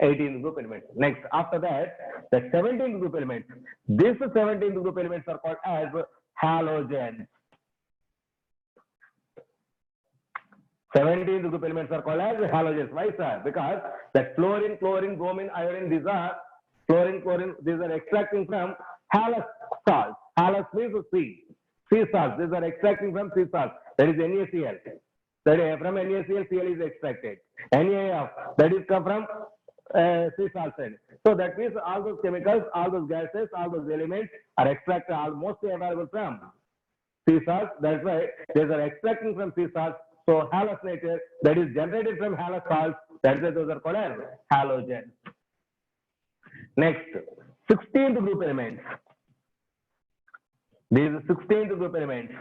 18th group elements. Next, after that, the 17th group elements. These 17th group elements are called as halogens. 17th group elements are called as halogens. Why, sir? Because that fluorine, chlorine, bromine, iodine, these are fluorine, chlorine, these are extracting from halous salts. Halous means sea salts. These are extracting from sea salts. That is NaCl. That is, from NaCl, Cl is extracted. NaF, that is come from sea salts. So that means all those chemicals, all those gases, all those elements are extracted, are mostly available from sea salts. That's why these are extracting from sea salts. So halous nature, that is generated from halous salts. That's why those are called as halogens. Next, 16th group elements. These 16th group elements.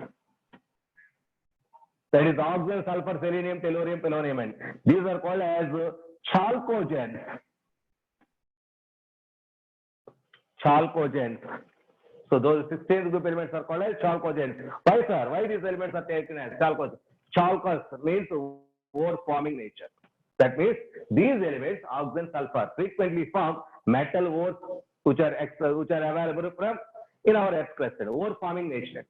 That is oxygen, sulfur, selenium, tellurium, polonium. And these are called as chalcogens. Chalcogens. So those 16th group elements are called as chalcogens. Why, sir? Why these elements are taken as chalcogens? Chalcos means ore forming nature. That means these elements, oxygen, sulfur, frequently form metal ores which are available from in our earth crust. Ore forming nature.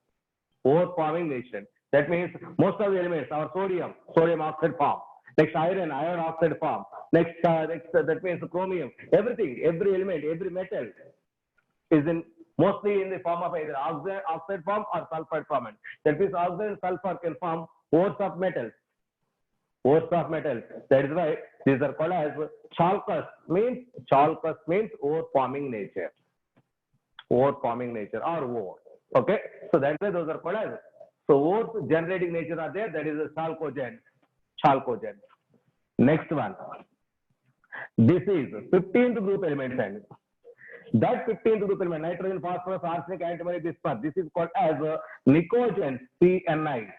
Ore forming nature. That means most of the elements, our sodium oxide form. Next, iron oxide form. Next, that means chromium. Everything, every element, every metal is mostly in the form of either oxide form or sulfide form. That means oxide and sulfur can form ores of metals. Ores of metals. That is why these are called as chalcos. Chalcos means ore forming nature. Ore forming nature or ore. Okay. So that's why those are called as. So ores generating nature are there. That is a chalcogen. Chalcogen. Next one. This is 15th group element. That 15th group element, nitrogen, phosphorus, arsenic, antimony, this part. This is called as nicogens. CNI.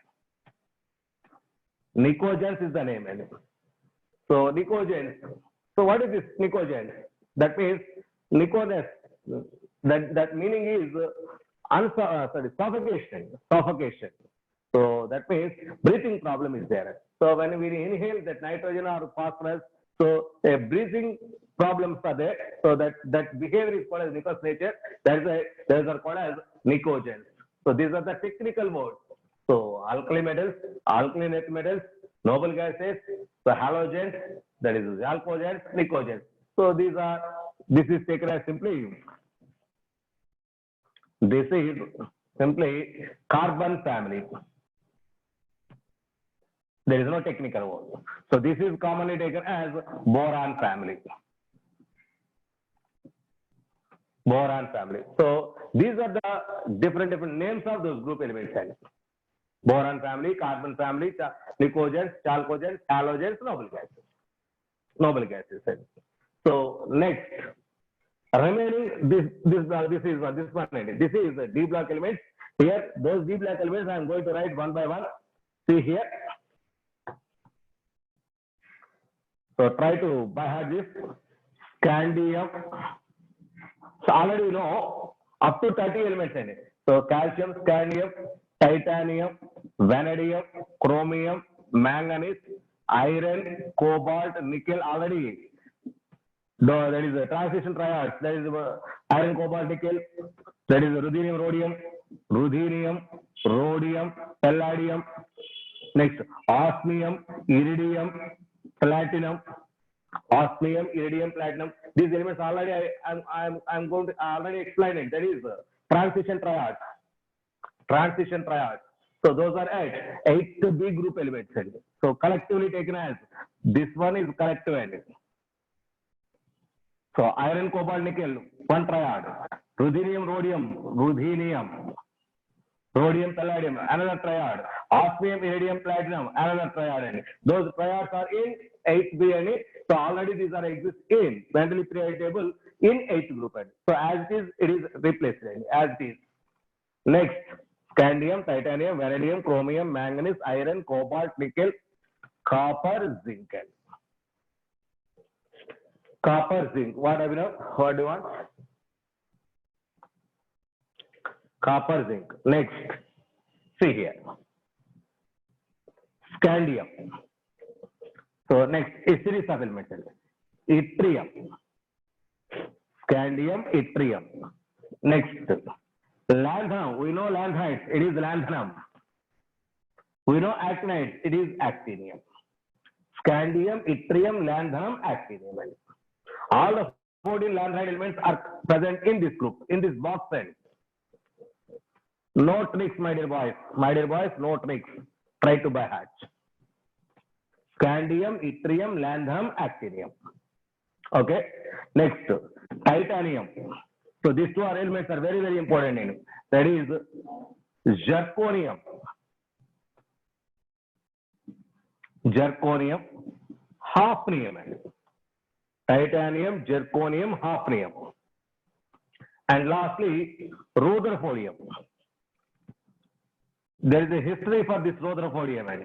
Nicogens is the name. So nicogens. So what is this nicogens? That means nicogens. That meaning is suffocation. Suffocation. So that means breathing problem is there. So when we inhale that nitrogen or phosphorus, so a breathing problems are there. So that behavior is called as Nichols nature. That is why those are called as nicogens. So these are the technical words. So alkali metals, alkaline earth metals, noble gases, the halogens, that is chalcogens, nicogens. So this is taken as simply carbon family. There is no technical word. So this is commonly taken as boron family. Boron family. So these are the different names of those group elements. Boron family, carbon family, nicogens, chalcogens, halogens, noble gases. Noble gases. So next, remaining this is the D block elements. Here, those D block elements I am going to write one by one. See here. So try to by heart this. Scandium. So already you know up to 30 elements in it. So calcium, scandium, titanium, vanadium, chromium, manganese, iron, cobalt, nickel. Already that is the transition triads. That is iron, cobalt, nickel. That is ruthenium, rhodium, palladium. Next, osmium, iridium, platinum. Osmium, iridium, platinum. These elements already I'm going to already explain it. That is transition triad. Transition triad. So those are 8 B group elements. So collectively taken as this one is collective element. So iron, cobalt, nickel, one triad. Ruthenium, rhodium, palladium, another triad. Osmium, iridium, platinum, another triad. Those triads are in 8B and so already these are exist in Mendeleev periodic table in 8th group. So as it is replaced as it is. Next, scandium, titanium, vanadium, chromium, manganese, iron, cobalt, nickel, copper, zinc. Copper, zinc. What do you know? What do you want? Copper, zinc. Next, see here. Scandium. So next, a series of elements. Yttrium. Scandium, yttrium. Next, lanthanum. We know lanthanum. It is lanthanum. We know actinide. It is actinium. Scandium, yttrium, lanthanum, actinium. All the 14 lanthanide elements are present in this group, in this box cell. No tricks, my dear boys. My dear boys, no tricks. Try to by heart. Scandium, yttrium, lanthanum, actinium. Okay. Next, titanium. So these two elements are very, very important. That is zirconium. Zirconium, hafnium. Titanium, zirconium, hafnium. And lastly, rutherfordium. There is a history for this rutherfordium.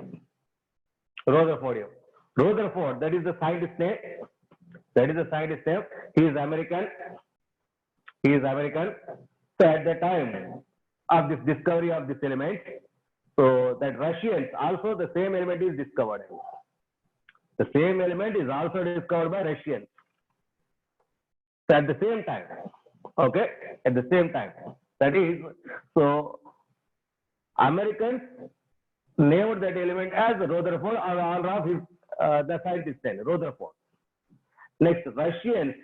Rutherford, that is the scientist name. That is the scientist name. He is American. So at the time of this discovery of this element, so that Russians also the same element is discovered. The same element is also discovered by Russians. So at the same time, okay, at the same time. That is, so Americans named that element as Rutherford on honor of his the scientist name, Rutherford. Next, Russians,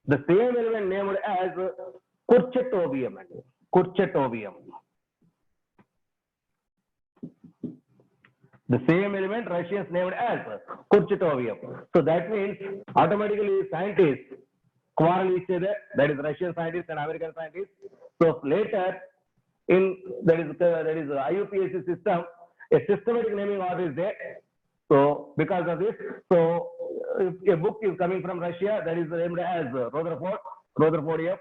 the same element named as Kurchatovium. The same element Russians named as Kurchatovium. So that means automatically scientists quarrel each other. That is Russian scientists and American scientists. So later, in that is IUPAC system, a systematic naming order is there. So because of this, so if a book is coming from Russia, that is named as Rutherfordium.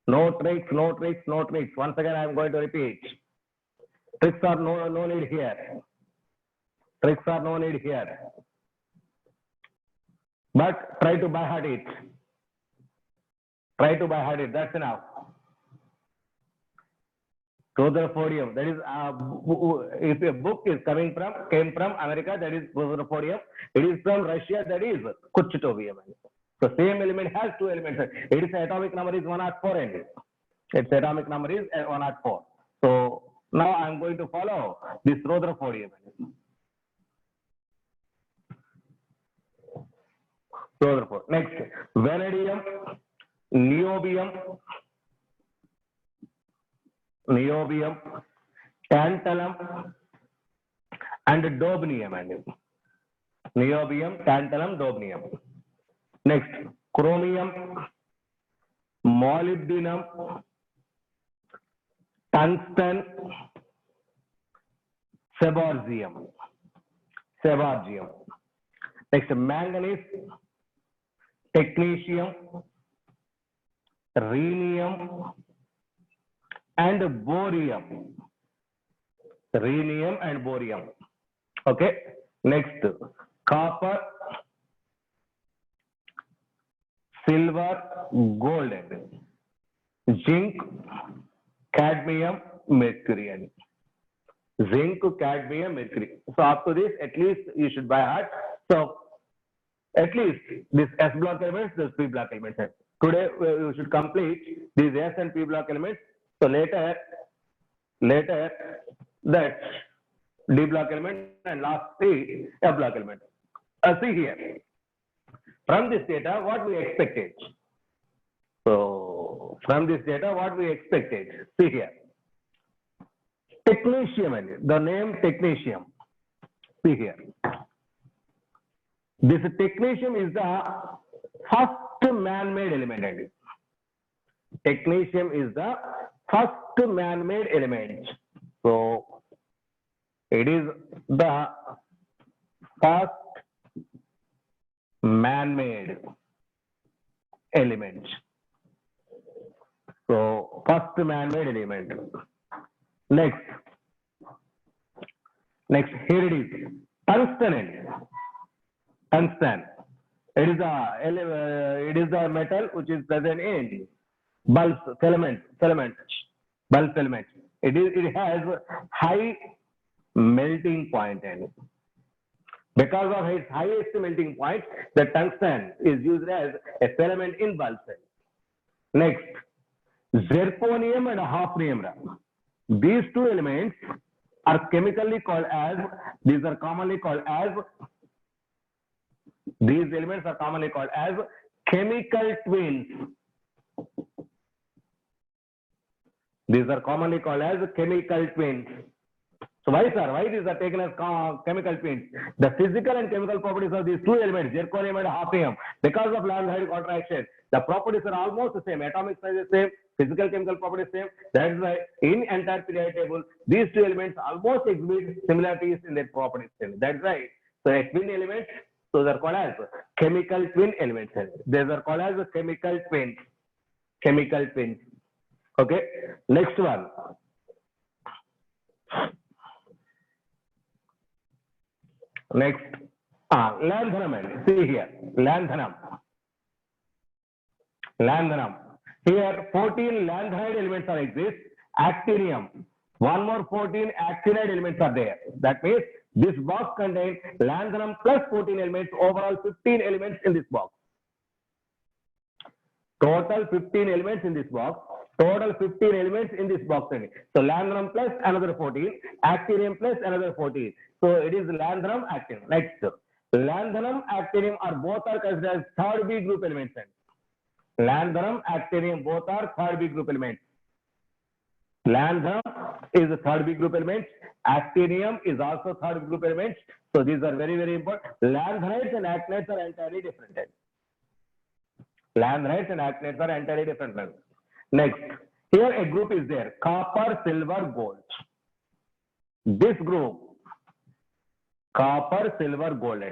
No tricks. Once again, I am going to repeat. Tricks are no need here. Tricks are no need here. But try to by heart it. That's enough. Rutherfordium. That is, if a book is came from America, that is Rutherfordium. It is from Russia, that is Kurchatovium. So same element has two elements. Its atomic number is 104. Its atomic number is 104. So now I am going to follow this Rutherfordium. Rutherford. Next, vanadium, niobium, tantalum, and dobnium and niobium, tantalum, dobnium. Next, chromium, molybdenum, tungsten, seborgium. Next, manganese, technetium, rhenium, and borium. Okay. Next, copper, silver, gold, zinc, cadmium, mercury. Zinc, cadmium, mercury. So up to this, at least you should by heart. So at least this S block elements, this P block elements. Today you should complete these S and P block elements. So later that D block element and lastly F block element. See here. From this data, what we expected. So from this data, what we expected. See here. Technetium, the name technetium. See here. This technetium is the first man-made element. Technetium is the first man-made element. So it is the first man-made element. So first man-made element. Next, here it is tungsten. Tungsten. It is the metal which is present in bulb filament. It has high melting point, and because of its highest melting point, the tungsten is used as a filament in bulb cell. Next, zirconium and hafnium. These two elements are commonly called as chemical twins. These are commonly called as chemical twins. So why, sir? Why these are taken as chemical twins? The physical and chemical properties of these two elements, zirconium and hafnium, because of Lambda contraction, the properties are almost the same. Atomic size is same, physical chemical properties same. That is why in entire periodic table, these two elements almost exhibit similarities in their properties. That's right. So a twin element, so they are called as chemical twin elements. These are called as chemical twins. Okay. Next one. Next, lanthanum. See here, lanthanum. Here, 14 lanthanide elements are exist. Actinium. One more 14 actinide elements are there. That means this box contains lanthanum plus 14 elements. Overall, 15 elements in this box. Total 15 elements in this box. So lanthanum plus another 14, actinium plus another 14. So it is lanthanum, actinium. Next, lanthanum, actinium are both are considered as third B group elements. Lanthanum, actinium both are third B group elements. Lanthanum is a third B group element. Actinium is also third B group element. So these are very, very important. Lanthanides and actinides are entirely different. Next, here a group is there, copper, silver, gold. This group, copper, silver, gold.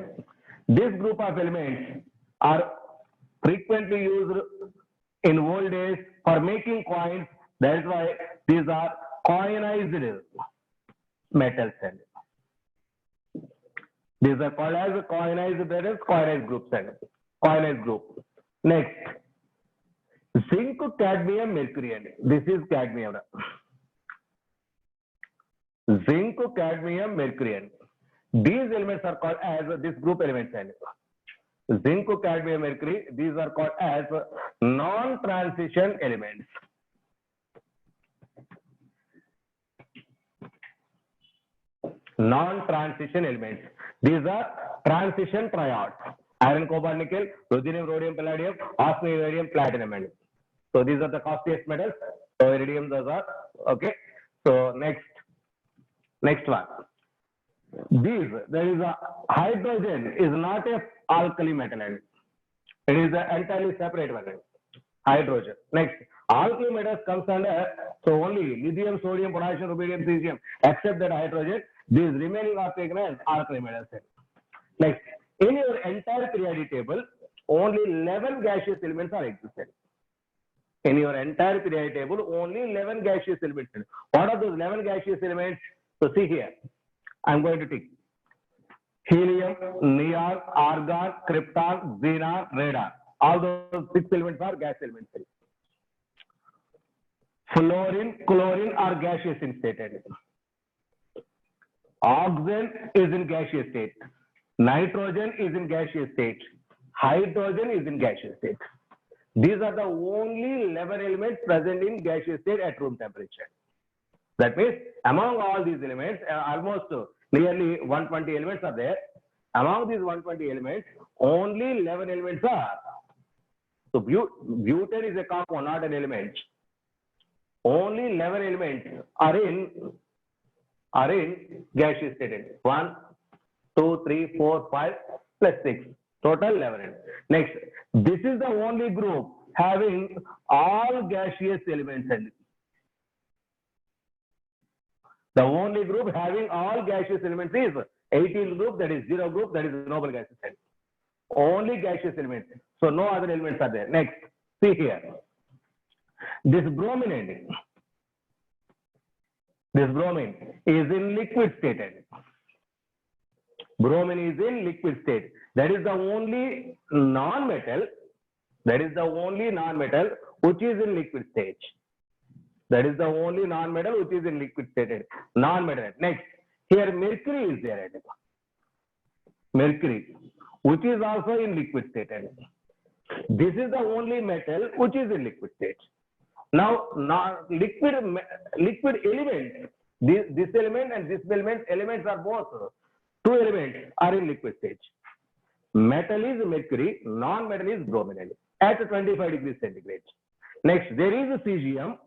This group of elements are frequently used in old days for making coins. That is why these are coinized metals. These are called as coinized metals, coinized groups. Coinized group. Next, zinc, cadmium, mercury. This is cadmium. Zinc, cadmium, mercury. These elements are called as this group elements. Zinc, cadmium, mercury. These are called as non-transition elements. Non-transition elements. These are transition triads. Iron, copper, nickel, ruthenium, rhodium, palladium, osmium, iridium, platinum. So these are the costliest metals. So iridium, those are okay. So next one. there is a hydrogen is not a alkali metal. It is an entirely separate one. Hydrogen. Next, alkali metals comes under, so only lithium, sodium, potassium, rubidium, cesium, except that hydrogen, these remaining are taken as alkali metals. Next, in your entire periodic table, only 11 gaseous elements are existed. In your entire periodic table, only 11 gaseous elements. What are those 11 gaseous elements? So see here, I'm going to tick. Helium, neon, argon, krypton, xenon, radon. All those 6 elements are gas elements. Fluorine, chlorine are gaseous in state. Oxygen is in gaseous state. Nitrogen is in gaseous state. Hydrogen is in gaseous state. These are the only 11 elements present in gaseous state at room temperature. That means among all these elements, almost nearly 120 elements are there. Among these 120 elements, only 11 elements are. So butane is a compound, not an element. Only 11 elements are in gaseous state. 1, 2, 3, 4, 5 plus 6. Total 11. Next, this is the only group having all gaseous elements. The only group having all gaseous elements is 18th group, that is 0 group, that is noble gaseous element. Only gaseous elements. So no other elements are there. Next, see here. This bromine is in liquid state. Bromine is in liquid state. That is the only non-metal. That is the only non-metal which is in liquid stage. That is the only non-metal which is in liquid state. Non-metal. Next, here mercury is there. Mercury, which is also in liquid state. This is the only metal which is in liquid state. Now, liquid element, this element and this element, elements are both. Two elements are in liquid stage. Metal is mercury, non-metal is bromine at 25 degrees centigrade. Next, there is a cesium.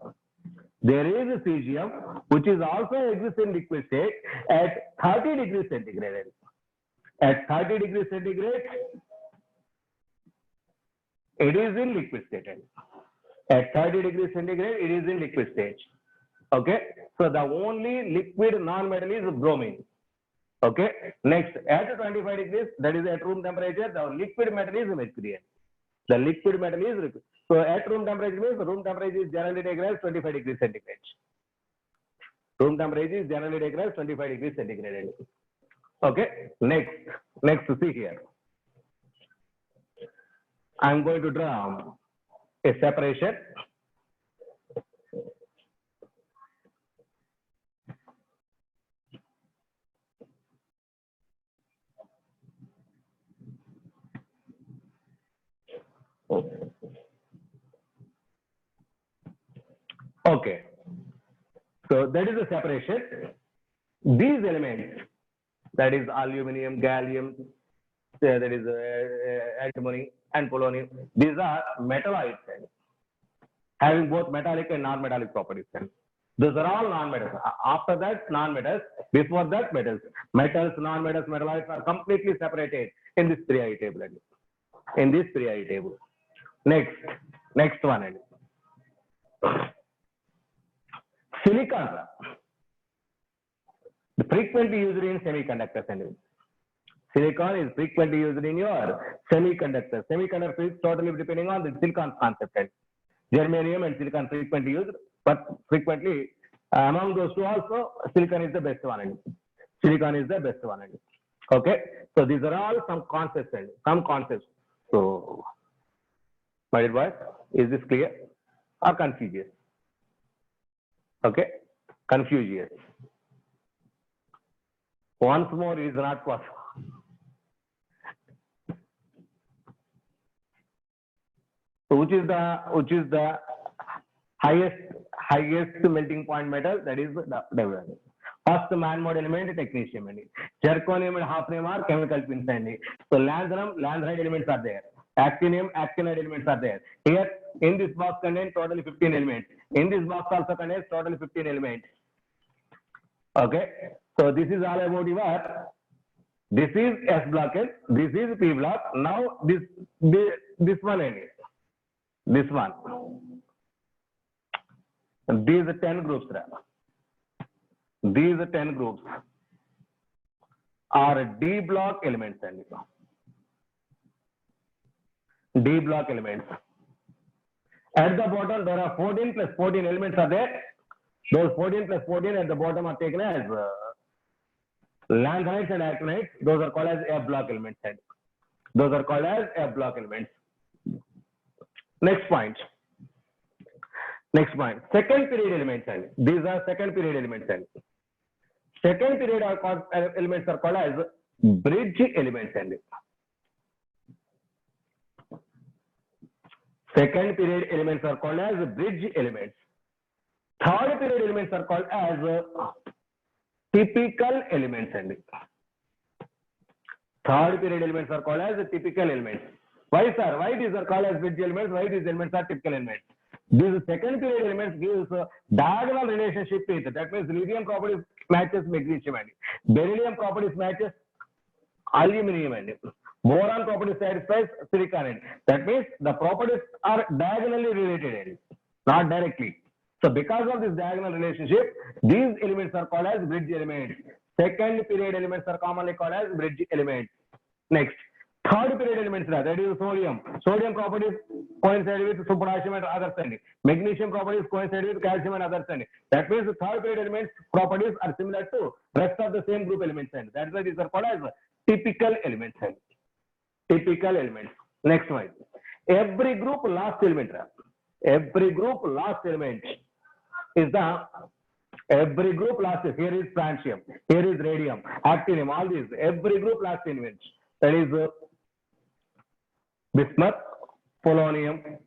There is a cesium which is also exists in liquid state at 30 degrees centigrade. At 30 degrees centigrade, it is in liquid state. At 30 degrees centigrade, it is in liquid stage. Okay, so the only liquid non-metal is bromine. Okay, next, at 25 degrees, that is at room temperature, the liquid metal is mercury. The liquid metal is liquid. So at room temperature means room temperature is generally taken as 25 degrees centigrade. Room temperature is generally taken as 25 degrees centigrade. Okay, next to see here. I'm going to draw a separation. Okay, so that is the separation. These elements, that is aluminum, gallium, that is antimony and polonium, these are metalloids having both metallic and non-metallic properties. Those are all non-metals. After that, non-metals. Before that, metals. Metals, non-metals, metalloids are completely separated in this periodic table. In this periodic table. Next one. Silicon, frequently used in semiconductors. Silicon is frequently used in your semiconductors. Semiconductor is totally depending on the silicon concept. Germanium and silicon frequently used, but frequently among those two also, silicon is the best one. Silicon is the best one. Okay, so these are all some concepts. So, my advice, is this clear or confused? Okay, confused. Once more is not possible. So which is the highest melting point metal? That is the diamond. First man-made element, technetium. Zirconium and hafnium are chemical pins. So lanthanum, lanthanide elements are there. Actinium, actinide elements are there. Here in this box contains totally 15 elements. In this box also contains totally 15 elements. Okay. So this is all about your, this is S block and this is P block. Now this one and this one. And these 10 groups. These 10 groups are D block elements and D block elements. At the bottom there are 14 plus 14 elements are there. Those 14 plus 14 at the bottom are taken as lanthanides and actinides. Those are called as F block elements. And those are called as F block elements. Next point. Next point. Second period elements. And these are second period elements. And second period elements are called as bridge elements. And second period elements are called as bridge elements. Third period elements are called as typical elements. And third period elements are called as typical elements. Why, sir? Why these are called as bridge elements? Why these elements are typical elements? These second period elements gives diagonal relationship with, that means lithium properties matches magnesium and beryllium properties matches aluminum and boron properties satisfies silicon and that means the properties are diagonally related and not directly. So because of this diagonal relationship, these elements are called as bridge elements. Second period elements are commonly called as bridge elements. Next, third period elements, that is sodium. Sodium properties coincide with potassium and others. And magnesium properties coincide with calcium and others. And that means the third period elements properties are similar to rest of the same group elements. And that's why these are called as typical elements. And typical elements. Next one. Every group last element. Every group last element is the every group last. Here is francium, here is radium, actinium, all these. Every group last element. That is bismuth, polonium,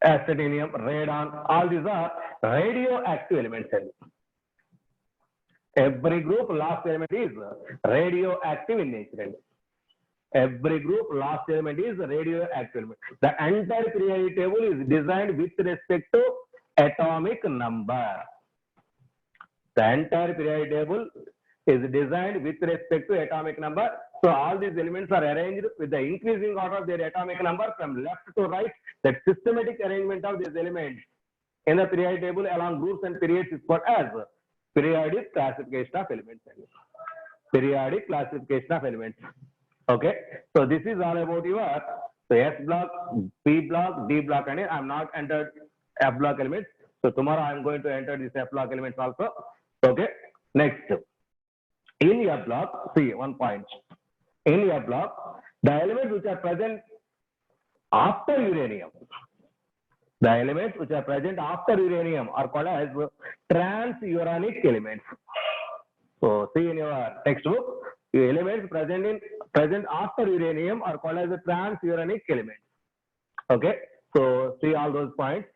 actinium, radon. All these are radioactive elements. Every group last element is radioactive in nature. Every group last element is radioactive element. The entire periodic table is designed with respect to atomic number. The entire periodic table is designed with respect to atomic number. So all these elements are arranged with the increasing order of their atomic number from left to right. That systematic arrangement of these elements in the periodic table along groups and periods is called as periodic classification of elements. Periodic classification of elements. Okay, so this is all about your S block, P block, D block, and I'm not entered F block elements. So tomorrow I'm going to enter these F block elements also. Okay, next. In F block, see one point. In F block, the elements which are present after uranium, the elements which are present after uranium are called as transuranic elements. So see in your textbook, the elements present after uranium are called as transuranic elements. Okay, so see all those points.